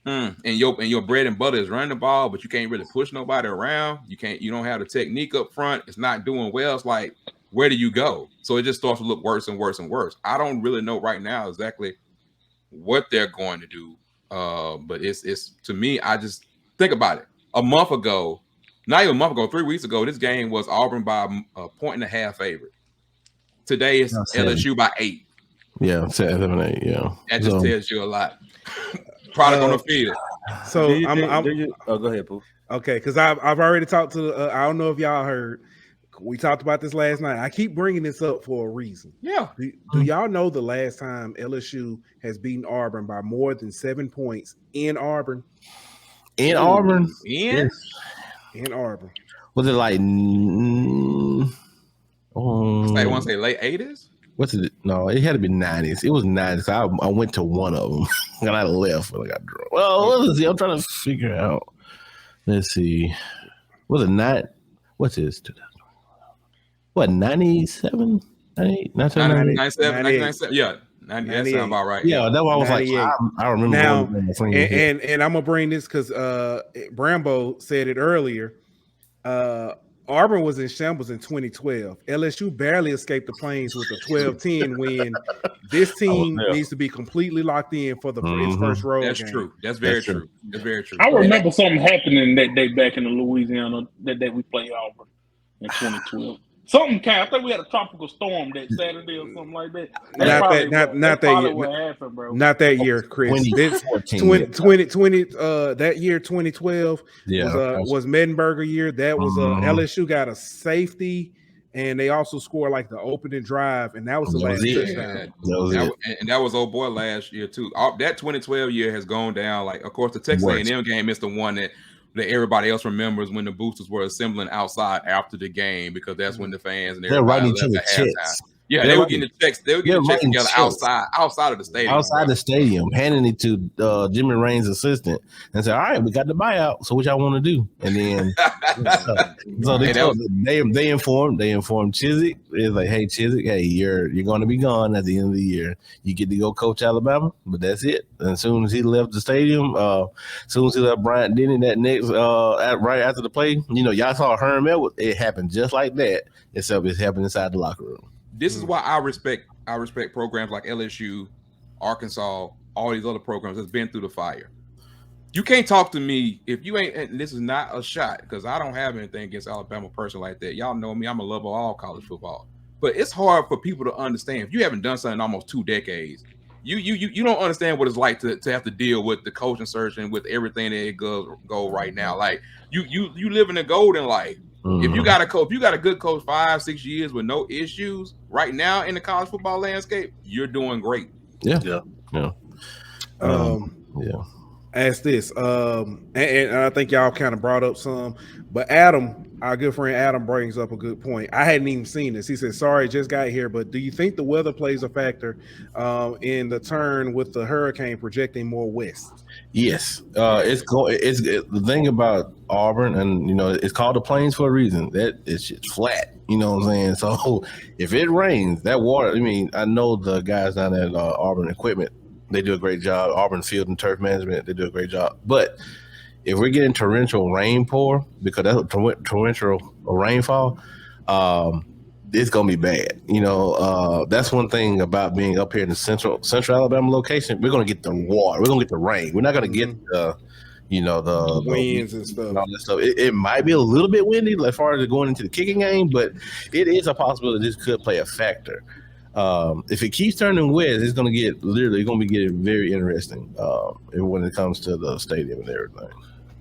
and your bread and butter is running the ball, but you can't really push nobody around. You don't have the technique up front. It's not doing well. It's like, where do you go? So it just starts to look worse and worse and worse. I don't really know right now exactly what they're going to do. But it's to me, I just think about it. A month ago, not even a month ago, 3 weeks ago, this game was Auburn by a 1.5 favorite. Today it's LSU by 8. Yeah, 7, 8. Yeah, that just tells you a lot. Product on the field. So go ahead, Pooh. Okay, because I've already talked to. I don't know if y'all heard. We talked about this last night. I keep bringing this up for a reason. Yeah. Do y'all know the last time LSU has beaten Auburn by more than 7 points in Auburn? In Auburn? In Auburn. Was it like? I want to say late 80s. What's it? No, it had to be 90s. It was 90s. I went to one of them and I left when I got drunk. Well, let's see. I'm trying to figure out. Let's see. Was it not? What's this? What, 97? 98? 97? Yeah. 90, that sounds about right. Yeah, that's why I was like, I remember. Now, and I'm going to bring this because Brambo said it earlier. Auburn was in shambles in 2012. LSU barely escaped the Plains with a 12-10 win. This team needs to be completely locked in for its first road game. That's true. That's very true. That's very true. I remember something happening that day back in Louisiana that we played Auburn in 2012. Something I think we had a tropical storm that Saturday or something like that. Not that year. What happened, bro. Not that year, Chris. 2020, that year, 2012 was Mettenberger year. That was LSU got a safety and they also scored like the opening drive, and that was the last touchdown. And that was old boy last year too. That 2012 year has gone down. Like, of course, the Texas A&M game is the one that everybody else remembers when the boosters were assembling outside after the game, because that's when the fans and everybody left at halftime. Yeah, they were getting the checks. They were getting the checks together outside of the stadium. Outside the stadium, handing it to Jimmy Raines' assistant and said, "All right, we got the buyout. So what y'all want to do?" And then so they informed Chizik. It's like, "Hey, Chizik, hey, you're going to be gone at the end of the year. You get to go coach Alabama, but that's it." And as soon as he left the stadium, as soon as he left Bryant Denny that next right after the play, y'all saw Herm Edwards. It happened just like that, except it's happened inside the locker room. This is why I respect programs like LSU, Arkansas, all these other programs that's been through the fire. You can't talk to me if you ain't, and this is not a shot, because I don't have anything against Alabama person like that. Y'all know me, I'm a lover of all college football. But it's hard for people to understand. If you haven't done something in almost 2 decades, you don't understand what it's like to have to deal with the coaching search and with everything that go right now. Like you live in the golden life. If you got a good coach 5-6 years with no issues right now in the college football landscape, you're doing great. Yeah. Ask this, and I think y'all kind of brought up some, but Adam, our good friend Adam, brings up a good point. I hadn't even seen this. He said, "Sorry, just got here, but do you think the weather plays a factor in the turn with the hurricane projecting more west?" Yes, it's the thing about Auburn, and it's called the Plains for a reason. That it's flat. You know what I'm saying? So if it rains, that water. I mean, I know the guys down at Auburn Equipment. They do a great job. Auburn Field and Turf Management, they do a great job. But if we're getting torrential rain pour, because that's torrential rainfall, it's gonna be bad. That's one thing about being up here in the central Alabama location. We're gonna get the water. We're gonna get the rain. We're not gonna get the winds and stuff. And all that stuff. It might be a little bit windy as far as going into the kicking game, but it is a possibility this could play a factor. If it keeps turning west, it's going to be getting very interesting when it comes to the stadium and everything.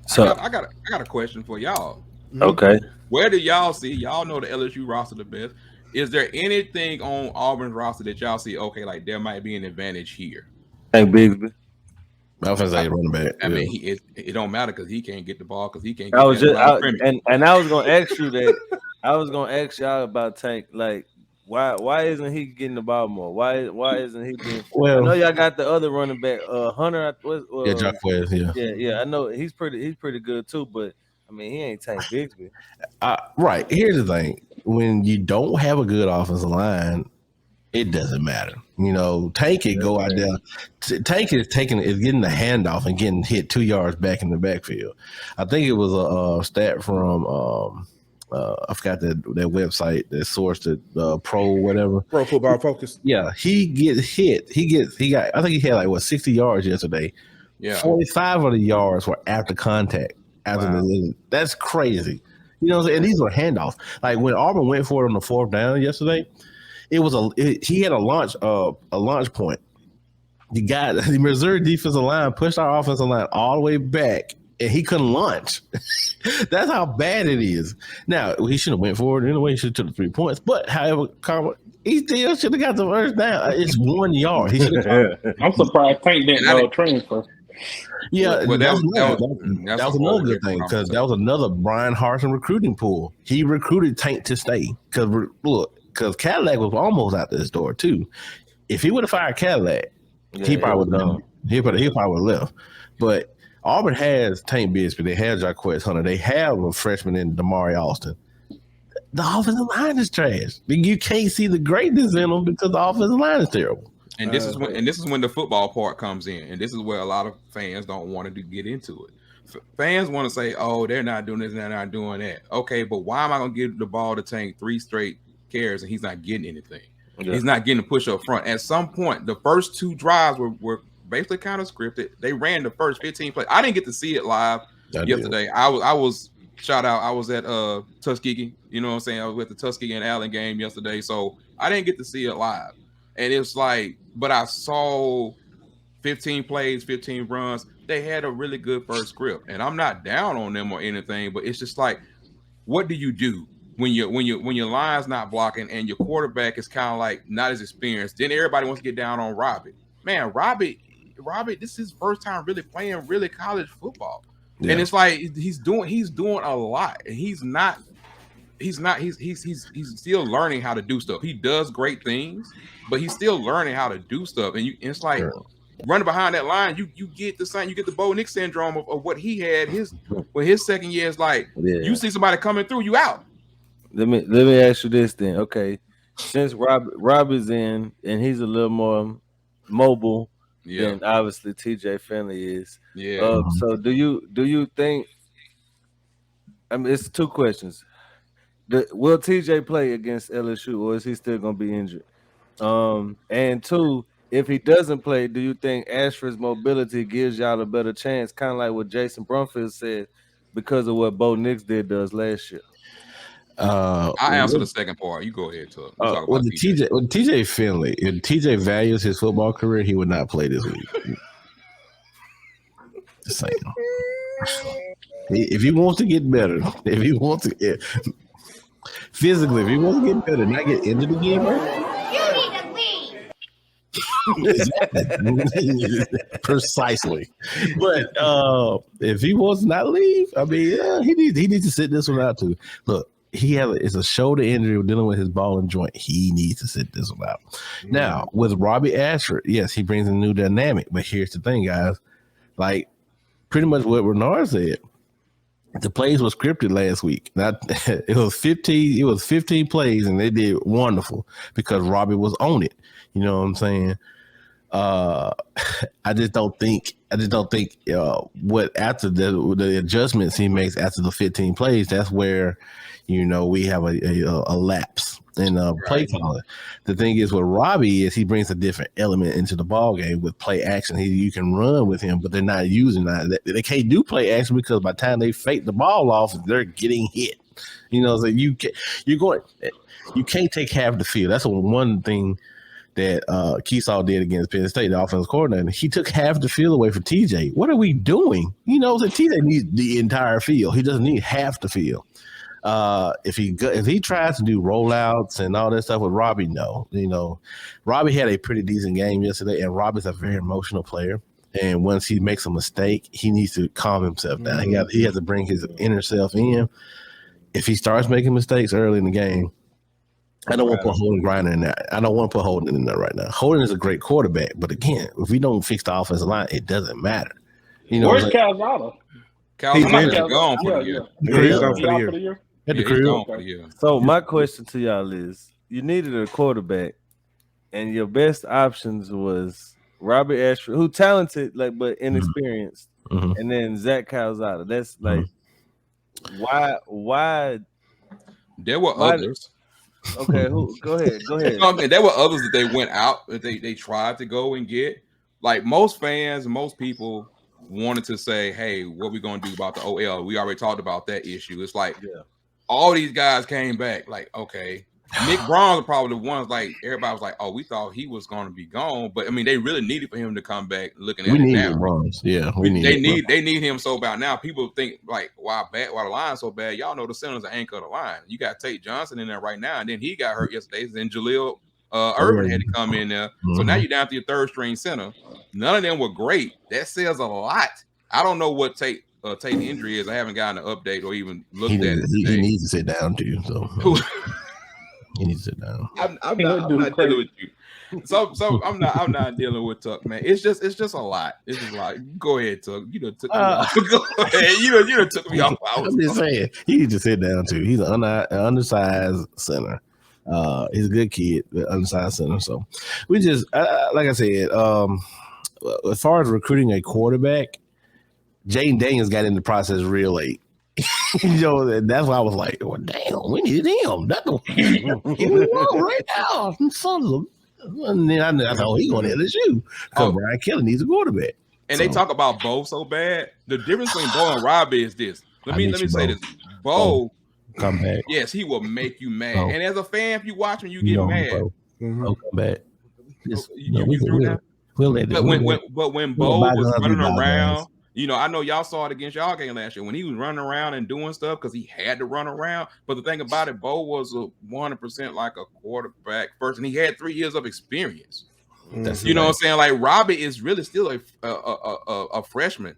So I got a question for y'all. Okay. Where do y'all see? Y'all know the LSU roster the best. Is there anything on Auburn's roster that y'all see? Okay, like there might be an advantage here. Hey, Bigsby. I was like running back. I mean, it don't matter because he can't get the ball because he can't. I was going to ask you that. I was going to ask y'all about Tank. Like, why isn't he getting the ball more? Why isn't he being? Well, I know y'all got the other running back, Hunter. Jacquez. Yeah. I know he's pretty good too, but I mean he ain't Tank Bigsby. Right. Here's the thing: when you don't have a good offensive line, it doesn't matter. Tank can go out there. Tank is getting the handoff and getting hit 2 yards back in the backfield. I think it was a stat from. I forgot that website that sourced it, Pro Football Focus. Yeah, he gets hit. I think he had 60 yards yesterday. Yeah, 45 of the yards were after contact. That's crazy. And these were handoffs. Like when Auburn went for it on the 4th down yesterday, he had a launch point. The Missouri defensive line pushed our offensive line all the way back. And he couldn't launch. That's how bad it is. Now, he should have went forward anyway. He should have took the 3 points. But, however, he still should have got the first down. It's 1 yard. I'm surprised Tank didn't transfer. Yeah, that was another good thing because that was another Brian Harsin recruiting pool. He recruited Tank to stay because Cadillac was almost out this door too. If he would have fired Cadillac, he probably would have done. He probably would have left. But Auburn has Tank Bigsby. They have Jacquez Hunter. They have a freshman in Damari Austin. The offensive line is trash. You can't see the greatness in them because the offensive line is terrible. And this is when the football part comes in, and this is where a lot of fans don't want to get into it. Fans want to say, "Oh, they're not doing this, and they're not doing that." Okay, but why am I going to give the ball to Tank 3 straight carries and he's not getting anything? Yeah. He's not getting a push up front. At some point, the first 2 drives were basically kind of scripted. They ran the first 15 plays. I didn't get to see it live yesterday. I was shout out. I was at Tuskegee. You know what I'm saying? I was at the Tuskegee and Allen game yesterday, so I didn't get to see it live. And it's like, but I saw 15 plays, 15 runs. They had a really good first script, and I'm not down on them or anything. But it's just like, what do you do? when your line's not blocking and your quarterback is kind of like not as experienced, then everybody wants to get down on Robbie. Man, Robbie, this is his first time really playing really college football, and it's like he's doing a lot, and he's still learning how to do stuff. He does great things, but he's still learning how to do stuff, and it's like running behind that line, you get the Bo Nix syndrome of what he had his second year. Is like you see somebody coming through, you out. Let me ask you this then. Okay, since Rob is in and he's a little more mobile than obviously TJ Finley is. Yeah. So do you think? I mean, it's two questions. Will TJ play against LSU, or is he still going to be injured? And two, if he doesn't play, do you think Ashford's mobility gives y'all a better chance, kind of like what Jason Brumfield said, because of what Bo Nix did last year? I answer the second part. You go ahead, Tuck. With TJ Finley, if TJ values his football career, he would not play this week. Just saying. If he wants to get better, if he wants to physically, if he wants to get better, not get injured again, precisely. But if he wants to not leave, I mean, he needs to sit this one out too. Look, it's a shoulder injury dealing with his ball and joint. He needs to sit this one out. Now, with Robbie Ashford, yes, he brings a new dynamic. But here's the thing, guys. Like, pretty much what Rennard said. The plays were scripted last week. It was 15 plays, and they did wonderful because Robbie was on it. You know what I'm saying? I just don't think what after the adjustments he makes after the 15 plays, that's where we have a lapse in play calling. The thing is with Robbie is he brings a different element into the ball game with play action. You can run with him, but they're not using that. They can't do play action because by the time they fake the ball off, they're getting hit. So you can't take half the field. That's one thing that Keesaw did against Penn State, the offensive coordinator. He took half the field away from TJ. What are we doing? So TJ needs the entire field. He doesn't need half the field. If he tries to do rollouts and all that stuff with Robbie, no. Robbie had a pretty decent game yesterday, and Robbie's a very emotional player. And once he makes a mistake, he needs to calm himself down. He has to bring his inner self in. If he starts making mistakes early in the game, I don't want to put Holden Griner in there. I don't want to put Holden in there right now. Holden is a great quarterback, but again, if we don't fix the offensive line, it doesn't matter. Where's Calzada? Calzada's gone for the year. He's gone for the year. So my question to y'all is: you needed a quarterback, and your best options was Robbie Ashford, who talented but inexperienced, and then Zach Calzada. That's like why? There were others. Okay, go ahead. Okay, there were others that they went out that they tried to go and get. Like most fans, most people wanted to say, "Hey, what we gonna do about the OL?" We already talked about that issue. It's like all these guys came back. Like, okay, Nick Braun was probably the ones like everybody was like, "Oh, we thought he was going to be gone," but I mean, they really needed for him to come back. Looking at it now, they need him so bad now. People think like, why the line's so bad? Y'all know the center's the anchor of the line. You got Tate Johnson in there right now, and then he got hurt yesterday. Then Jaleel Irvin had to come in there. So now you're down to your third string center. None of them were great. That says a lot. I don't know what Tate injury is. I haven't gotten an update or even looked at it. He needs to sit down too. So he needs to sit down. I'm not dealing with you. So I'm not dealing with Tuck, man. It's just a lot. It's just like, go ahead, Tuck. You done took me off. Go ahead. You done took me off. I'm just saying he needs to sit down too. He's an undersized center. He's a good kid, undersized center. So we just like I said, as far as recruiting a quarterback, Jaden Daniels got in the process real late. That's why I was like, well, damn, we need him. That's what we want right now. And then I thought he's going to LSU because Brian Kelly needs a quarterback. And they talk about Bo so bad. The difference between Bo and Robbie is this. Let me say this. Bo, come back. Yes, he will make you mad. And as a fan, if you watch him, you get mad. Come back. We'll let it. But when Bo was running around, You know, I know y'all saw it against y'all game last year when he was running around and doing stuff because he had to run around. But the thing about it, Bo was a 100% like a quarterback first, and he had 3 years of experience. You know what I'm saying? Like Robbie is really still a freshman.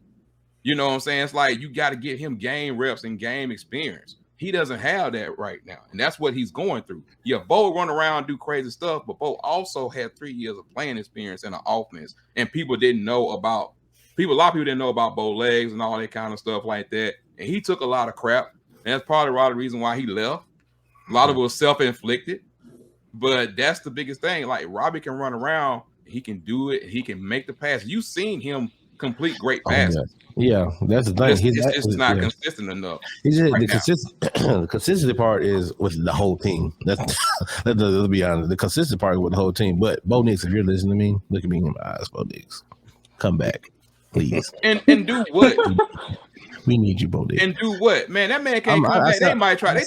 You know what I'm saying? It's like you got to get him game reps and game experience. He doesn't have that right now, and that's what he's going through. Yeah, Bo run around and do crazy stuff, but Bo also had 3 years of playing experience in the offense, and people didn't know about. A lot of people didn't know about Bo legs and all that kind of stuff like that. And he took a lot of crap. And that's probably a lot of the reason why he left. A lot of it was self-inflicted. But that's the biggest thing. Like Robbie can run around, he can do it, he can make the pass. You've seen him complete great passes. Yeah, that's the thing. It's just not consistent enough. The consistency part is with the whole team. Let's be honest. The consistent part with the whole team. But Bo Nix, if you're listening to me, look at me in my eyes, Bo Nix. Come back. Please. And do what? We need you, Bo Nix. And do what? Man, that man can't come back. They might try. They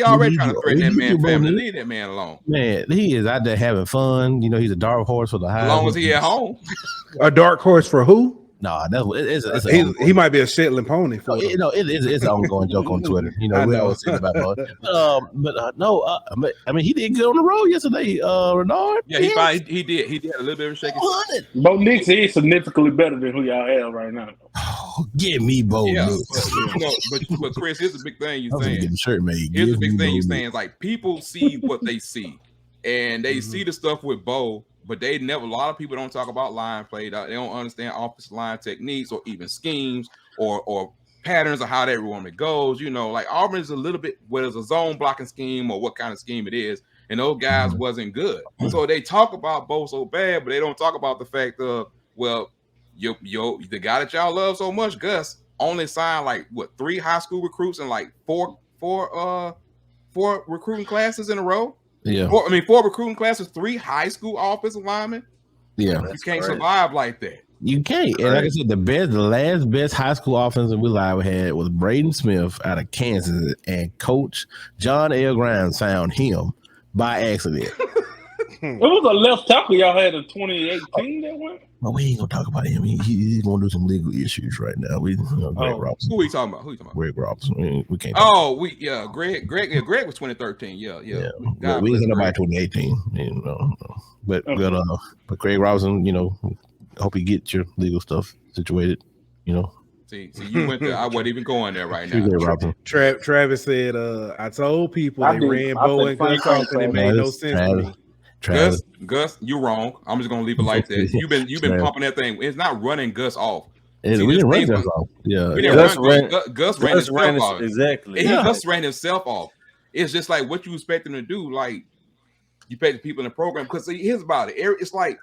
already trying to threaten that man family. Leave that man alone. Man, he is out there having fun. You know, he's a dark horse for the high. As long as he at home. A dark horse for who? No, that's he might be a Shetland pony. For it's an ongoing joke on Twitter. You know, we always say about Bo. I mean, he did good on the road yesterday. Rennard. Yeah, he did. He did a little bit of shaking. Bo Nix is significantly better than who y'all have right now. Oh, give me Bo Nix. But Chris, here's the big thing you're saying. Get a shirt made. Here's the big thing you're saying. Like people see what they see, and they see the stuff with Bo. But they never. A lot of people don't talk about line play. They don't understand offensive line techniques or even schemes or patterns of how that everyone goes. You know, like Auburn is a little bit whether it's a zone blocking scheme or what kind of scheme it is, and those guys wasn't good. So they talk about Bo so bad, but they don't talk about the fact of the guy that y'all love so much, Gus, only signed like 3 high school recruits and like four recruiting classes in a row. Yeah, 4 recruiting classes, 3 high school offensive linemen. Yeah, you can't survive like that. You can't. And like I said, the last best high school offensive we had was Braden Smith out of Kansas, and Coach John L. Grimes found him by accident. It was a left tackle y'all had in 2018 that went. Well, we ain't gonna talk about him. He's gonna do some legal issues right now. Greg Robinson. Who are you talking about? Greg Robinson. We can't. Greg. Greg was 2013. Yeah. We didn't know about 2018. You know, but Greg Robinson. You know, hope you get your legal stuff situated. You know. See, you went there. I wasn't even going there right now. Travis said, "I told people they ran Bo and Gus off, and it made no sense to me." Gus, you're wrong. I'm just gonna leave it like that. You've been pumping that thing. It's not running Gus off. We didn't run Gus off. Yeah, Gus ran himself off. Exactly. Gus ran himself off. It's just like what you expect him to do. Like you pay the people in the program because here's about it. It's like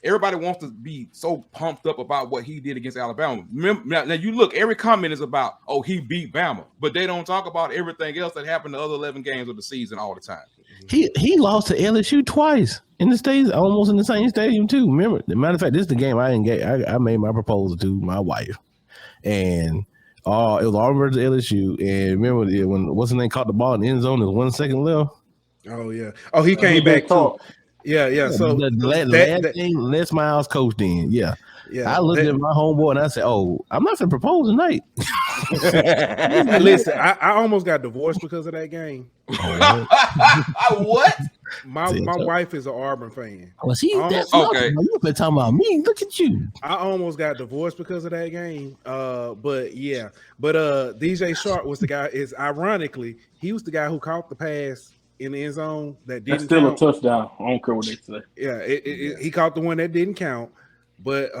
everybody wants to be so pumped up about what he did against Alabama. Now you look, every comment is about, he beat Bama, but they don't talk about everything else that happened the other 11 games of the season all the time. He lost to LSU twice in the states, almost in the same stadium too. Remember, the matter of fact, this is the game I made my proposal to my wife, and it was Auburn versus LSU. And remember when what's his name caught the ball in the end zone? There's 1 second left. Oh yeah. Oh, he came back too. Yeah. So the last thing, Les Miles coached in. Yeah. I looked at my homeboy and I said, I'm not going to propose tonight. Listen, I almost got divorced because of that game. What? My wife is an Auburn fan. Well, see, that's okay. You've been talking about me. Look at you. I almost got divorced because of that game. But DJ Sharp was the guy. Ironically, he was the guy who caught the pass in the end zone that didn't still count. A touchdown. I don't care what they say. Yeah, he caught the one that didn't count. But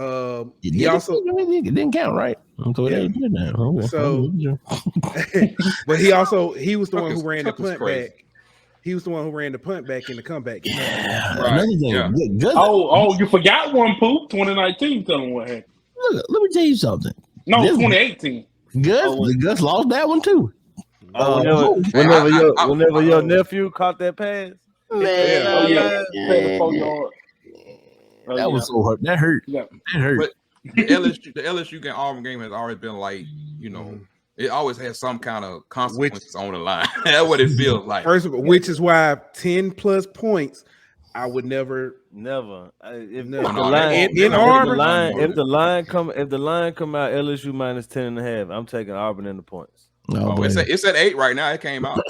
he also didn't count, right? So, but he was the one who ran the punt back. He was the one who ran the punt back in the comeback game. Yeah. Right. Good. You forgot one, Poop. 2019. Tell them what happened. Look, let me tell you something. No, 2018. Gus lost that one too. Whenever your nephew caught that pass, man, 4 yards. That was so hurt. That hurt. Yeah. That hurt. But the LSU game, Auburn game has always been like, it always has some kind of consequences on the line. That's what it feels like. First of all, which is why 10 plus points I would never. If No. the line In Auburn, if the line come out LSU minus 10.5, I'm taking Auburn in the points. No, it's at 8 right now. It came out.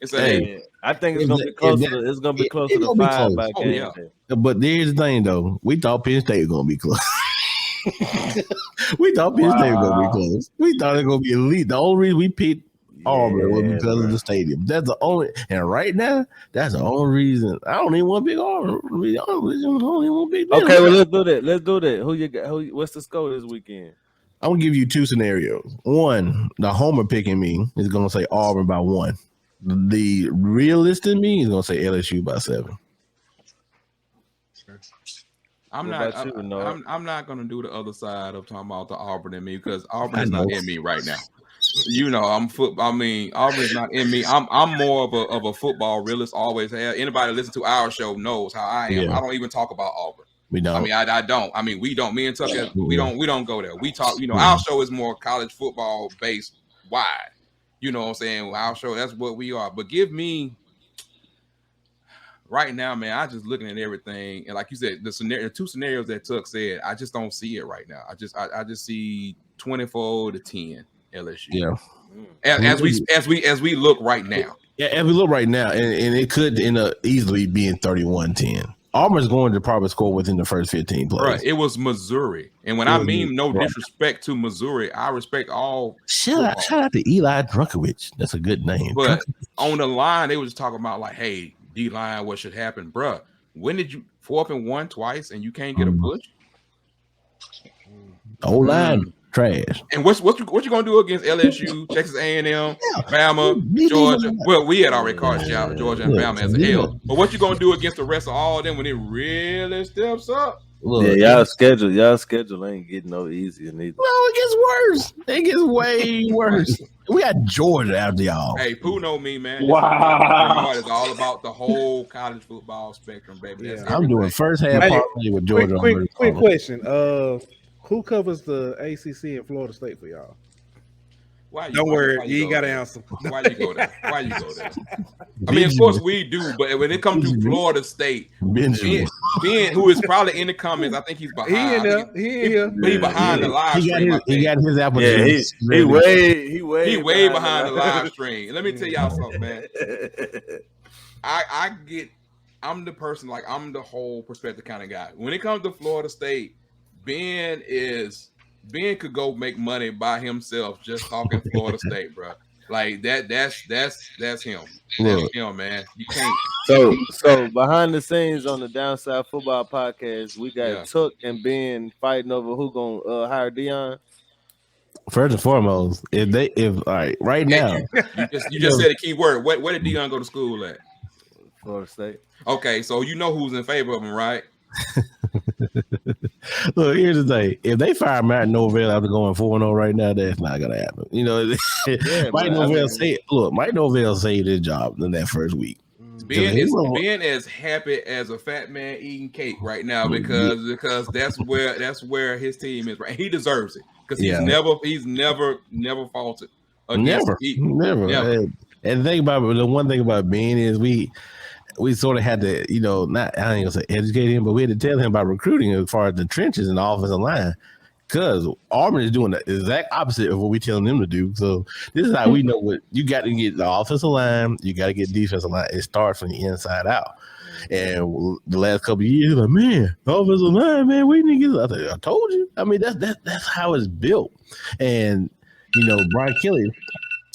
It's at 8. I think it's gonna be closer. It's gonna be closer to 5 by game day. But here's the thing, though. We thought Penn State was gonna be close. We thought Penn State was gonna be close. We thought it was gonna be elite. The only reason we picked Auburn was because of the stadium. That's the only, and right now, that's the only reason. I don't even want to pick Auburn. I don't even want to pick them. Okay, well, let's do that. Let's do that. Who you got? What's the score this weekend? I'm gonna give you 2 scenarios. One, the homer picking me is gonna say Auburn by 1. The realist in me is gonna say LSU by 7. I'm not gonna do the other side of talking about the Auburn in me because Auburn is not in me right now. You know, Auburn is not in me. I'm more of a football realist. Always have. Anybody listen to our show knows how I am. I don't even talk about Auburn. We don't. I mean, I don't. I mean, we don't. Me and Tucker, we don't go there. We talk. You know, our show is more college football based wide. You know what I'm saying? Our show, that's what we are. But give me right now, man. I just looking at everything, and like you said, the 2 scenarios that Tuck said, I just don't see it right now. I just see 24-10 LSU. Yeah. As we look right now. Yeah, as we look right now, and it could end up easily being 31-10. Auburn's going to probably score within the first 15 plays. Right. It was Missouri. And when I mean no disrespect to Missouri, I respect all. Shout out to Eli Drunkowicz. That's a good name. But on the line, they was talking about like, hey, D-line, what should happen? Bruh, when did you 4th and 1 twice and you can't get a push? O-line trash. And what you gonna do against LSU, Texas A&M, Bama, Georgia? Well, we had already called Georgia and Bama as a L. But what you gonna do against the rest of all of them when it really steps up? Look, y'all schedule ain't getting no easier neither. No, it gets worse. It gets way worse. We got Georgia after y'all. Hey, Pooh know me, man. Wow. It's all about the whole college football spectrum, baby. Yeah. I'm doing first half parlay with Georgia. Quick question. Who covers the ACC and Florida State for y'all? Don't worry, you ain't got to answer. Why you go there? I mean, of course we do, but when it comes to Florida State, Ben, who is probably in the comments, I think he's behind. He in here. He behind the live stream. He got his apple. Yeah, he way behind the live stream. And let me tell y'all something, man. I'm the person, like I'm the whole perspective kind of guy. When it comes to Florida State, Ben could go make money by himself just talking Florida State, bro. Like that's him. That's him, man. You can't. So behind the scenes on the Downside Football Podcast, we got Tuck and Ben fighting over who gonna hire Deion. First and foremost, if all right, right now, you just said a key word. Where did Deion go to school at? Florida State. Okay, so you know who's in favor of him, right? Look, here's the thing. If they fire Matt Norvell after going 4-0 right now, that's not gonna happen. You know, Mike Norvell saved his job in that first week. Ben is as happy as a fat man eating cake right now because that's where his team is. Right, he deserves it because he's never faulted. Never. And the one thing about Ben is we sort of had to, you know, I ain't gonna say educate him, but we had to tell him about recruiting as far as the trenches and the offensive line. Because Auburn is doing the exact opposite of what we telling them to do. So this is how we know what you got to get the offensive line, you got to get defensive line. It starts from the inside out. And the last couple of years, like, man, offensive line, man, we need to get. I told you. I mean, that's how it's built. And you know, Brian Kelly's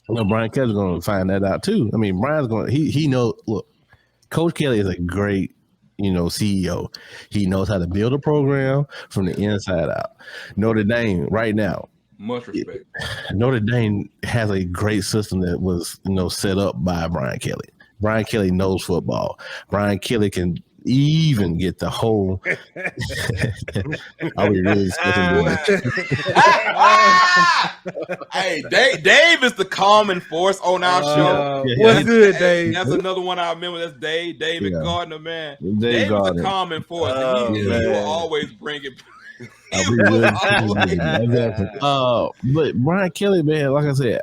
going to find that out too. I mean, Brian's going. He knows. Look, Coach Kelly is a great, you know, CEO. He knows how to build a program from the inside out. Notre Dame right now, much respect. Notre Dame has a great system that was, you know, set up by Brian Kelly. Brian Kelly knows football. Brian Kelly can even get the whole. Are we really Hey, Dave is the calming force on our show. What's good, Dave? That's another one I remember. That's David Gardner, man. Dave is the calming force. He will always bring it. But Brian Kelly, man, like I said,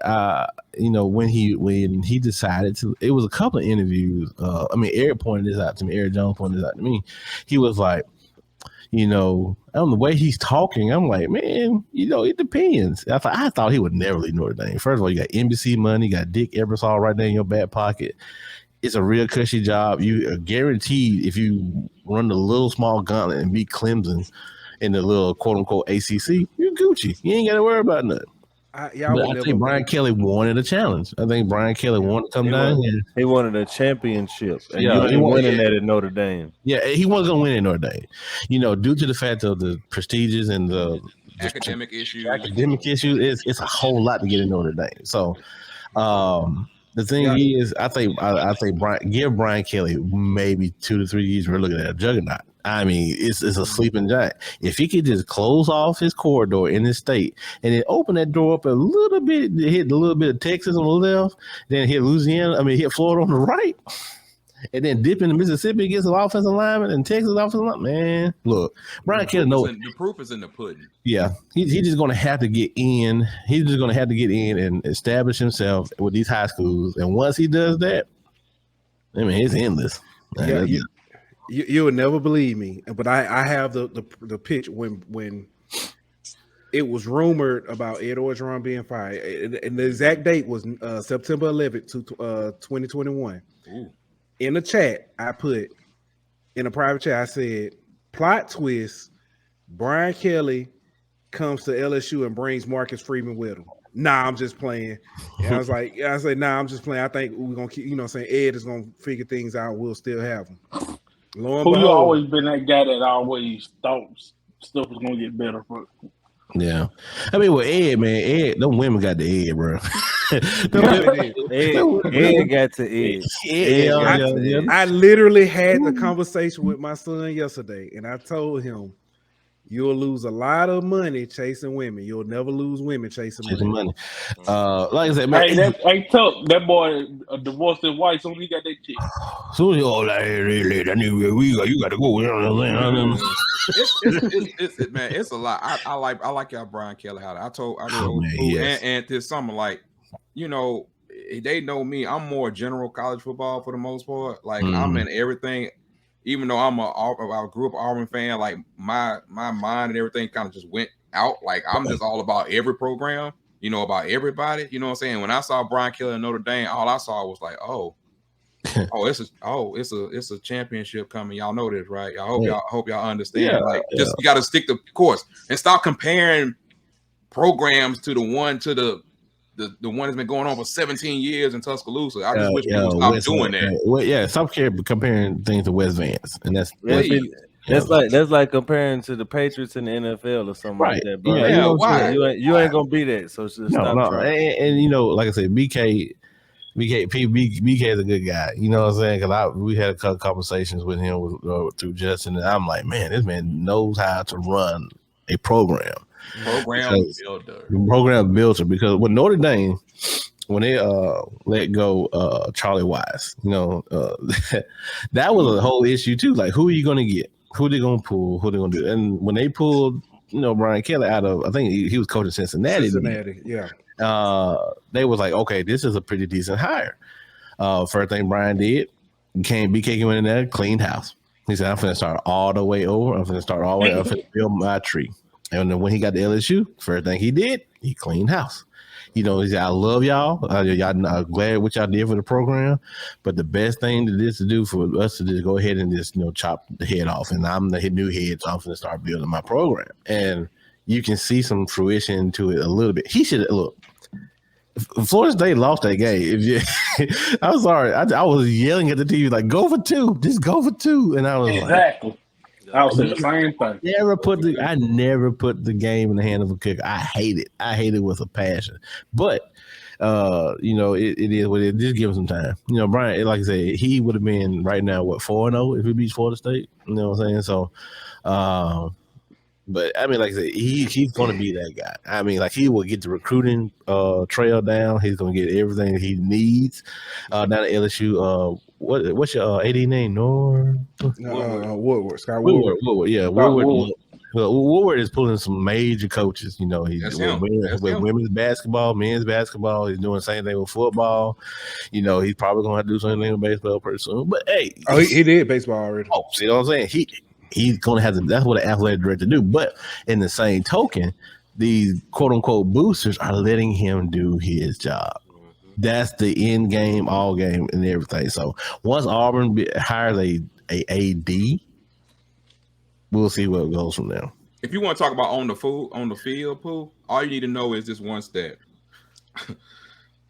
when he decided to, it was a couple of interviews. Eric pointed this out to me. Eric Jones pointed this out to me. He was like, on the way he's talking, I'm like, man, it depends. I thought he would never leave Notre Dame. First of all, you got NBC money, you got Dick Ebersol right there in your back pocket. It's a real cushy job. You are guaranteed if you run the little small gauntlet and beat Clemson in the little quote unquote ACC, you're Gucci. You ain't got to worry about nothing. I think Brian Kelly wanted a challenge. I think Brian Kelly wanted to come down here. He wanted a championship. And he winning that at Notre Dame. Yeah, he wasn't going to win at Notre Dame. Due to the fact of the prestiges and the academic issues. It's a whole lot to get in Notre Dame. So, the thing is, I think give Brian Kelly maybe 2 to 3 years. We're looking at a juggernaut. I mean, it's a sleeping giant. If he could just close off his corridor in his state and then open that door up a little bit, hit a little bit of Texas on the left, then hit hit Florida on the right, and then dip into Mississippi against the offensive lineman and Texas offensive lineman. Man, look, Brian Kelly knows the proof is in the pudding. Yeah, he's just going to have to get in. He's just going to have to get in and establish himself with these high schools. And once he does that, it's endless. Yeah, you would never believe me, but I have the pitch when it was rumored about Ed Orgeron being fired, and the exact date was September 11th, 2021. Ooh. In the chat, I put in a private chat, I said, plot twist, Brian Kelly comes to LSU and brings Marcus Freeman with him. Nah, I'm just playing. And I said, nah, I'm just playing. I think we're going to keep, Ed is going to figure things out. We'll still have him. You always been that guy that always thought stuff was going to get better. Yeah. With Ed, them women got the Ed, bro. Ed got to Ed. I literally had the conversation with my son yesterday, and I told him, you'll lose a lot of money chasing women. You'll never lose women chasing money. Like I said, man, that boy divorced his wife, so he got that chick. So you got to go. It's a lot. I like y'all Brian Kelly. I told and this summer, they know me. I'm more general college football for the most part. I'm in everything. Even though I grew up Auburn fan, like my mind and everything kind of just went out. Like I'm just all about every program, about everybody. You know what I'm saying? When I saw Brian Kelly in Notre Dame, all I saw was like, it's a championship coming. Y'all know this, right? I hope y'all understand. You got to stick to course and stop comparing programs to the one that's been going on for 17 years in Tuscaloosa. I just wish people stop doing that. Stop comparing things to West Vance, and that's like comparing to the Patriots in the NFL or something like that. Bro. Why? You ain't gonna be that. So just stop. And like I said, BK is a good guy. You know what I'm saying? Because we had a couple conversations with him through Justin, and I'm like, man, this man knows how to run a program. Program builder. Because with Notre Dame, when they let go Charlie Wise, that was a whole issue too. Like, who are you going to get? Who they going to pull? Who they going to do? And when they pulled, Brian Kelly out of, I think he was coaching Cincinnati. They was like, okay, this is a pretty decent hire. First thing Brian did, BK came in there, cleaned house. He said, I'm going to start all the way over. I'm going to start all the way up and build my tree. And then when he got to LSU, first thing he did, he cleaned house. He said, I love y'all. I'm glad what y'all did for the program. But the best thing to do for us to just go ahead and just, chop the head off. And I'm the new head, so I'm going to start building my program. And you can see some fruition to it a little bit. He should look. Florida State lost that game. I'm sorry. I was yelling at the TV like, go for two. Just go for two. And I was exactly. I was saying the same thing. I never put the game in the hand of a kicker. I hate it. I hate it with a passion. But it is what it is. Just give him some time. Brian, like I said, he would have been right now 4-0 if he beats Florida State. You know what I'm saying? So, but I mean, like I said, he's going to be that guy. I mean, like he will get the recruiting trail down. He's going to get everything he needs down at LSU. What's your AD name? Woodward. Scott Woodward. Yeah, Woodward. Woodward is pulling some major coaches. You know, he's with women's basketball, men's basketball. He's doing the same thing with football. You know, he's probably going to have to do something with baseball pretty soon. But hey, he did baseball already. Oh, see what I'm saying? He's going to have to. That's what an athletic director do. But in the same token, these quote unquote boosters are letting him do his job. That's the end game, all game, and everything. So once Auburn hires a AD, we'll see what goes from there. If you want to talk about on the field, Pooh, all you need to know is this one stat.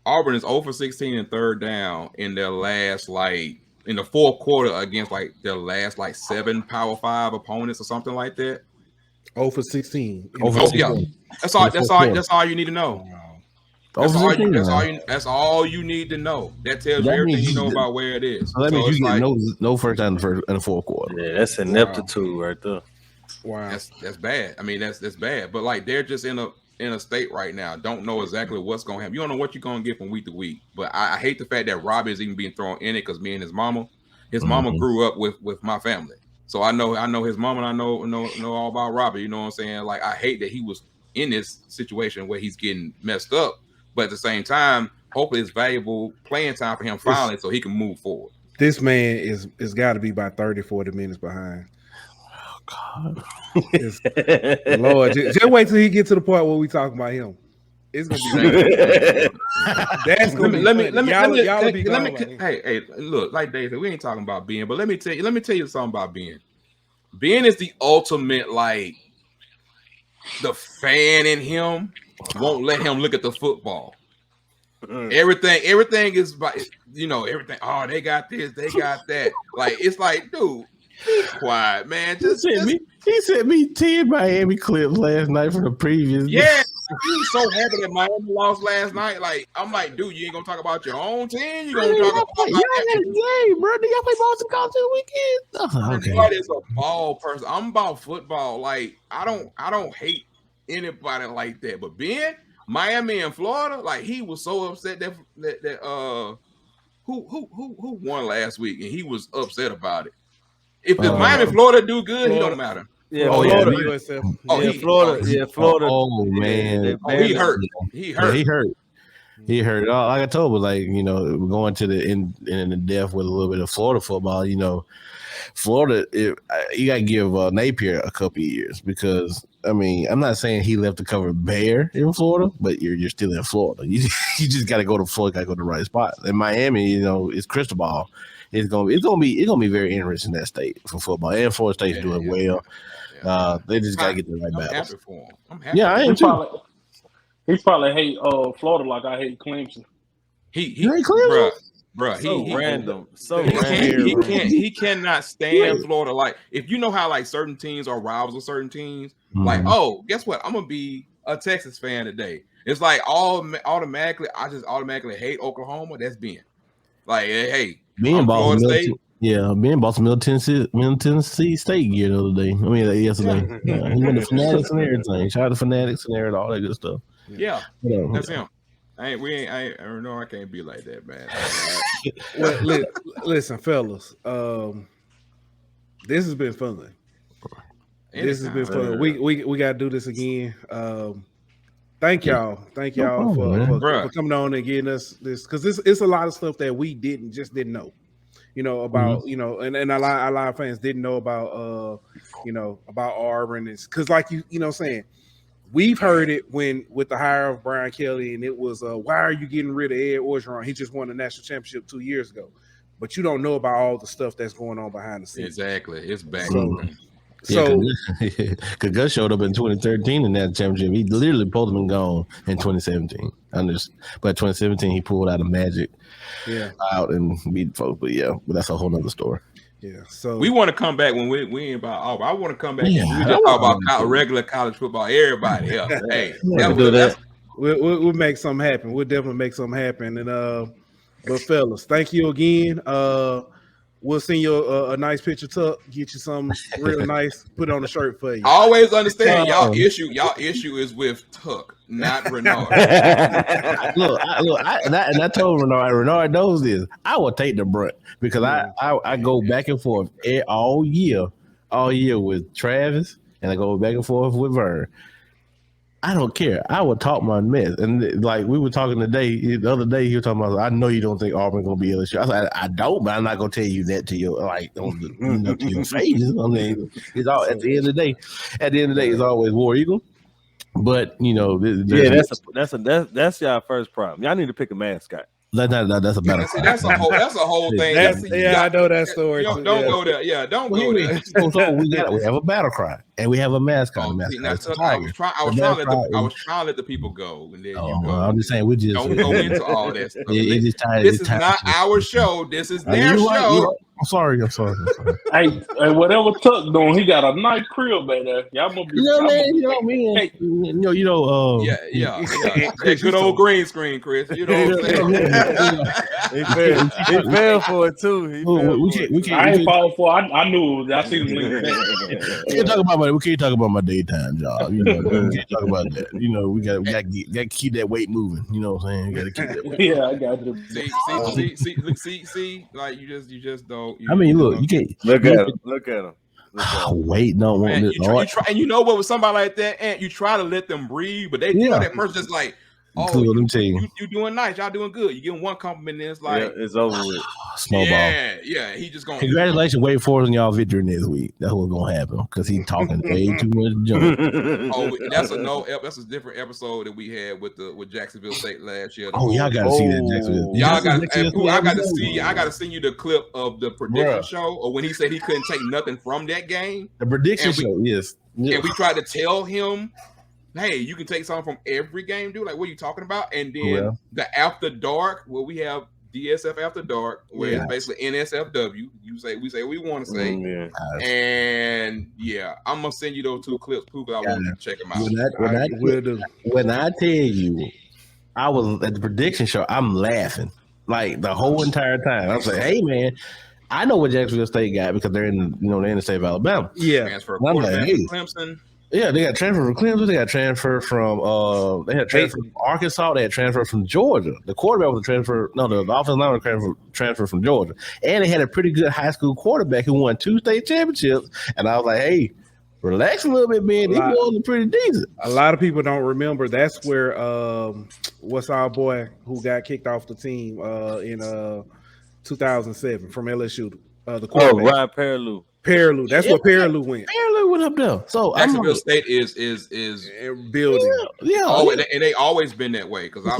Auburn is 0 for 16 in third down in their last, in the fourth quarter against, their last, 7 Power 5 opponents or something like that. 0 for 16. Yeah. That's all you need to know. That's all you need to know. That tells you everything you know about where it is. So that means you get no first down in the fourth quarter. Yeah, that's ineptitude right there. Wow, that's bad. I mean, that's bad. But they're just in a state right now. Don't know exactly what's going to happen. You don't know what you're going to get from week to week. But I hate the fact that Robbie is even being thrown in it because me and his mama grew up with my family, so I know his mama. And I know all about Robbie. You know what I'm saying? I hate that he was in this situation where he's getting messed up. But at the same time, hopefully it's valuable playing time for him finally so he can move forward. This man is got to be about 30, 40 minutes behind. Oh, God. Lord, just wait till he get to the point where we talking about him. It's going to be that's going to be Hey, look, like Dave said, we ain't talking about Ben, but let me tell you something about Ben. Ben is the ultimate, the fan in him won't let him look at the football. Everything is about, everything. Oh, they got this, they got that. It's dude, be quiet, man. He sent me 10 Miami clips last night from the previous. Yeah, he's so happy that Miami lost last night. I'm dude, you ain't gonna talk about your own team. You gonna talk about y'all had a game, bro. Do y'all play Boston College this weekend? Oh, okay. Everybody is a ball person. I'm about football. I don't hate anybody like that, but Ben, Miami and Florida, he was so upset that who won last week, and he was upset about it. If Miami and Florida do good, he don't matter. Yeah, Florida. Florida. Oh man, he hurt. He hurt. Like I told you, we're going to the in the depth with a little bit of Florida football. Florida, you got to give Napier a couple of years because, I'm not saying he left to cover Bear in Florida, but you're still in Florida. You just got to go to Florida, got to go to the right spot. In Miami, it's crystal ball. It's gonna be very interesting in that state for football, and Florida State's doing well. Yeah. They just got to get the right balance. I'm happy. Yeah, I am too. He probably hate Florida like I hate Clemson. He hate Clemson? Bruh, he random. He cannot stand Florida. If you know how certain teams are rivals of certain teams, guess what? I'm gonna be a Texas fan today. It's automatically, I just automatically hate Oklahoma. That's being hey, me and Boston State. Yeah, me and Boston Tennessee State gear the other day. Yesterday. Yeah, he went to Fanatics and everything. Shout out to Fanatics and everything, all that good stuff. Yeah, that's him. I can't be like that, man. Well, listen, fellas. This has been fun. This has been fun. We got to do this again. Thank y'all for coming on and getting us this, because it's a lot of stuff that we didn't know. About and a lot of fans didn't know about about Auburn. It's because saying. We've heard it with the hire of Brian Kelly, and it was, why are you getting rid of Ed Orgeron? He just won the national championship 2 years ago. But you don't know about all the stuff that's going on behind the scenes. Exactly. It's back. Because Gus showed up in 2013 in that championship. He literally pulled him and gone in 2017. But 2017, he pulled out a Magic out and beat folks. But that's a whole nother story. Yeah, so we want to come back when we ain't about Auburn. I want to come back and we just talk about regular college football. Everybody else, hey, do that. We'll make something happen. We'll definitely make something happen. And but fellas, thank you again. We'll send you a nice picture tuck, get you something real nice, put on a shirt for you. I always understand y'all issue is with Tuck, not Rennard. I told Rennard knows this. I will take the brunt because I go back and forth all year with Travis and I go back and forth with Vern. I don't care. I would talk my mess. And like we were talking the other day, he was talking about, I know you don't think Auburn gonna be LSU. I was like, I don't, but I'm not gonna tell you that to your to your face. I mean, it's all at the end of the day. At the end of the day, it's always War Eagle. But that's y'all first problem. Y'all need to pick a mascot. That's a better. That's a whole thing. I know that story. Don't go there. Yeah, don't go there. So we have a battle cry and we have a mascot. I was trying to let the people go, and then you go. I'm just saying we just don't go into all that stuff. This is not our show. This is their show. I'm sorry. Hey, whatever Tuck doing, he got a nice crib back there. Y'all gonna be, yeah. That good old green screen, Chris. You know what I'm saying? He fell for it too. I ain't falling for it. I knew it. I seen the link. We can't talk about my daytime job. You know, we can't talk about that. You know, we got to keep that weight moving. You know what I'm saying? You got to keep that weight. Yeah, I got you. See, like you just don't. Look, you can't look at him. Wait, no, man, you try, and you know what? With somebody like that, and you try to let them breathe, but they that person just like, you doing nice, y'all doing good. You give one compliment, and it's like it's over with. Snowball. Yeah, he just going. Congratulations, Wade Forest, on y'all victory this week. That's what's gonna happen because he's talking way too much junk. That's a different episode that we had with Jacksonville State last year. Y'all gotta see that Jacksonville. I gotta send you the clip of the prediction show, or when he said he couldn't take nothing from that game. The prediction show, yes. And we tried to tell him, hey, you can take something from every game, dude. Like, what are you talking about? And then the After Dark, where we have DSF After Dark, where it's basically NSFW. We say we want to say. And I'm gonna send you those two clips, too, because I want you to check them out. When I tell you, I was at the prediction show, I'm laughing like the whole entire time. I was like, hey man, I know what Jacksonville State got because they're in the state of Alabama. Yeah, transfer quarterback from Clemson. Yeah, they got transfer from Clemson. They got transfer from from Arkansas. They had transfer from Georgia. The quarterback was the offensive line was transfer from Georgia. And they had a pretty good high school quarterback who won 2 state championships. And I was like, hey, relax a little bit, man. These boys are pretty decent. A lot of people don't remember that's where what's our boy who got kicked off the team in 2007 from LSU. The quarterback. Ryan Perilou. That's where Perilou went. Perilou went up there. So Jacksonville State is building. And they always been that way because I'm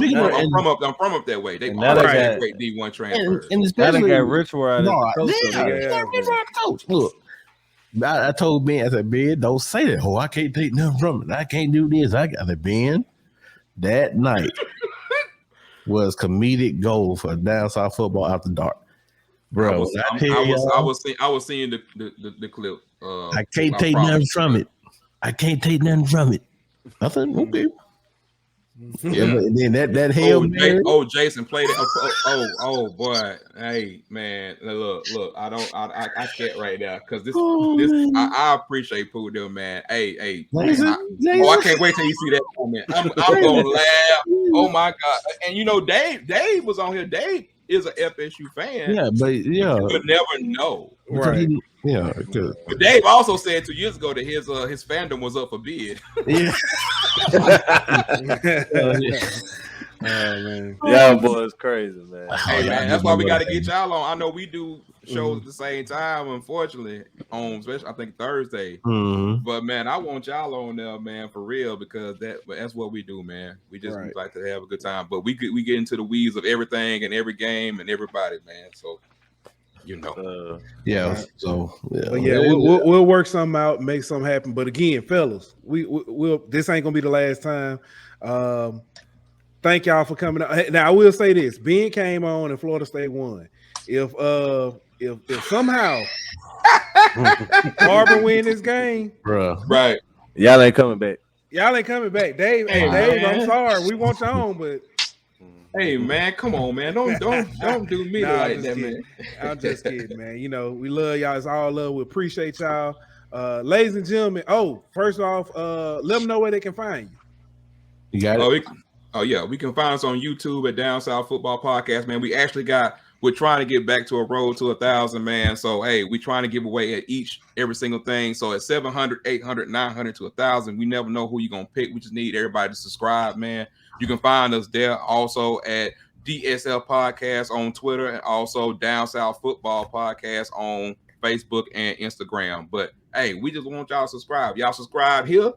from up that way. They always had great D1 transfers. And especially got Rennard coach. Look, I told Ben, I said, Ben, don't say that. I can't take nothing from it. I can't do this. I said, Ben, that night was comedic gold for down south football after dark. Bro, I was seeing the clip. I can't take nothing from it. I said, okay. Yeah, but then that Hail Mary. Jason played it. Oh boy. Hey man, look. I can't right now because this. I appreciate Pooh, man. Hey. Jason? I can't wait till you see that comment. I'm gonna laugh. Oh my god! And Dave was on here. Dave is an FSU fan. Yeah, but you would never know. Right. But Dave also said 2 years ago that his fandom was up for bid. Yeah. Oh man, y'all boys crazy, man. Hey man, that's why we got to get y'all on. I know we do shows at the same time, unfortunately, on especially I think Thursday. Mm-hmm. But man, I want y'all on there, man, for real, because that's what we do, man. We just we like to have a good time, but we get into the weeds of everything and every game and everybody, man. So we'll work something out, make something happen. But again, fellas, we'll this ain't gonna be the last time. Thank y'all for coming out. Now I will say this: Ben came on and Florida State won. If somehow Auburn win this game, bro, right? Y'all ain't coming back. Dave. Dave, I'm sorry, we want you on, but. Hey man, come on, man! Don't do me like that, man. I'm just kidding, man. We love y'all. It's all love. We appreciate y'all, ladies and gentlemen. First off, let them know where they can find you. You got it. We can find us on YouTube at Down South Football Podcast, man. We actually got we're trying to get back to a road to 1,000, man. So hey, we're trying to give away at every single thing. So at 700, 800, 900 to 1,000, we never know who you're gonna pick. We just need everybody to subscribe, man. You can find us there also at DSL Podcast on Twitter and also Down South Football Podcast on Facebook and Instagram. But hey, we just want y'all to subscribe. Y'all subscribe here,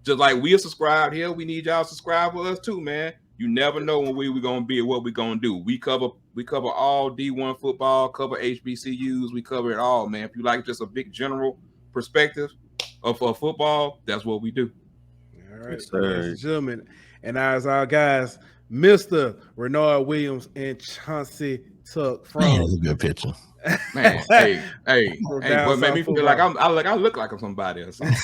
just like we are subscribed here. We need y'all to subscribe for us too, man. You never know when we're gonna be or what we're gonna do. We cover all D1 football, cover HBCUs, we cover it all, man. If you like just a big general perspective of football, that's what we do. All right, ladies and gentlemen, and as our guys, Mr. Rennard Williams and Chauncey Tuck from. Man, that's a good picture. Man, hey, what made me feel like I look like I'm somebody or something.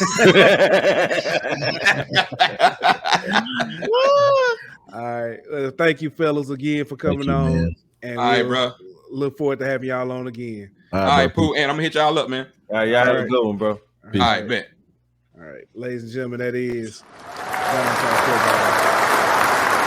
All right, thank you, fellas, again for coming on. Man. And all right, bro. Look forward to having y'all on again. All right, Pooh, and I'm gonna hit y'all up, man. All right, y'all have a good one, bro. All right, bet. All right, ladies and gentlemen, that is Down South Football.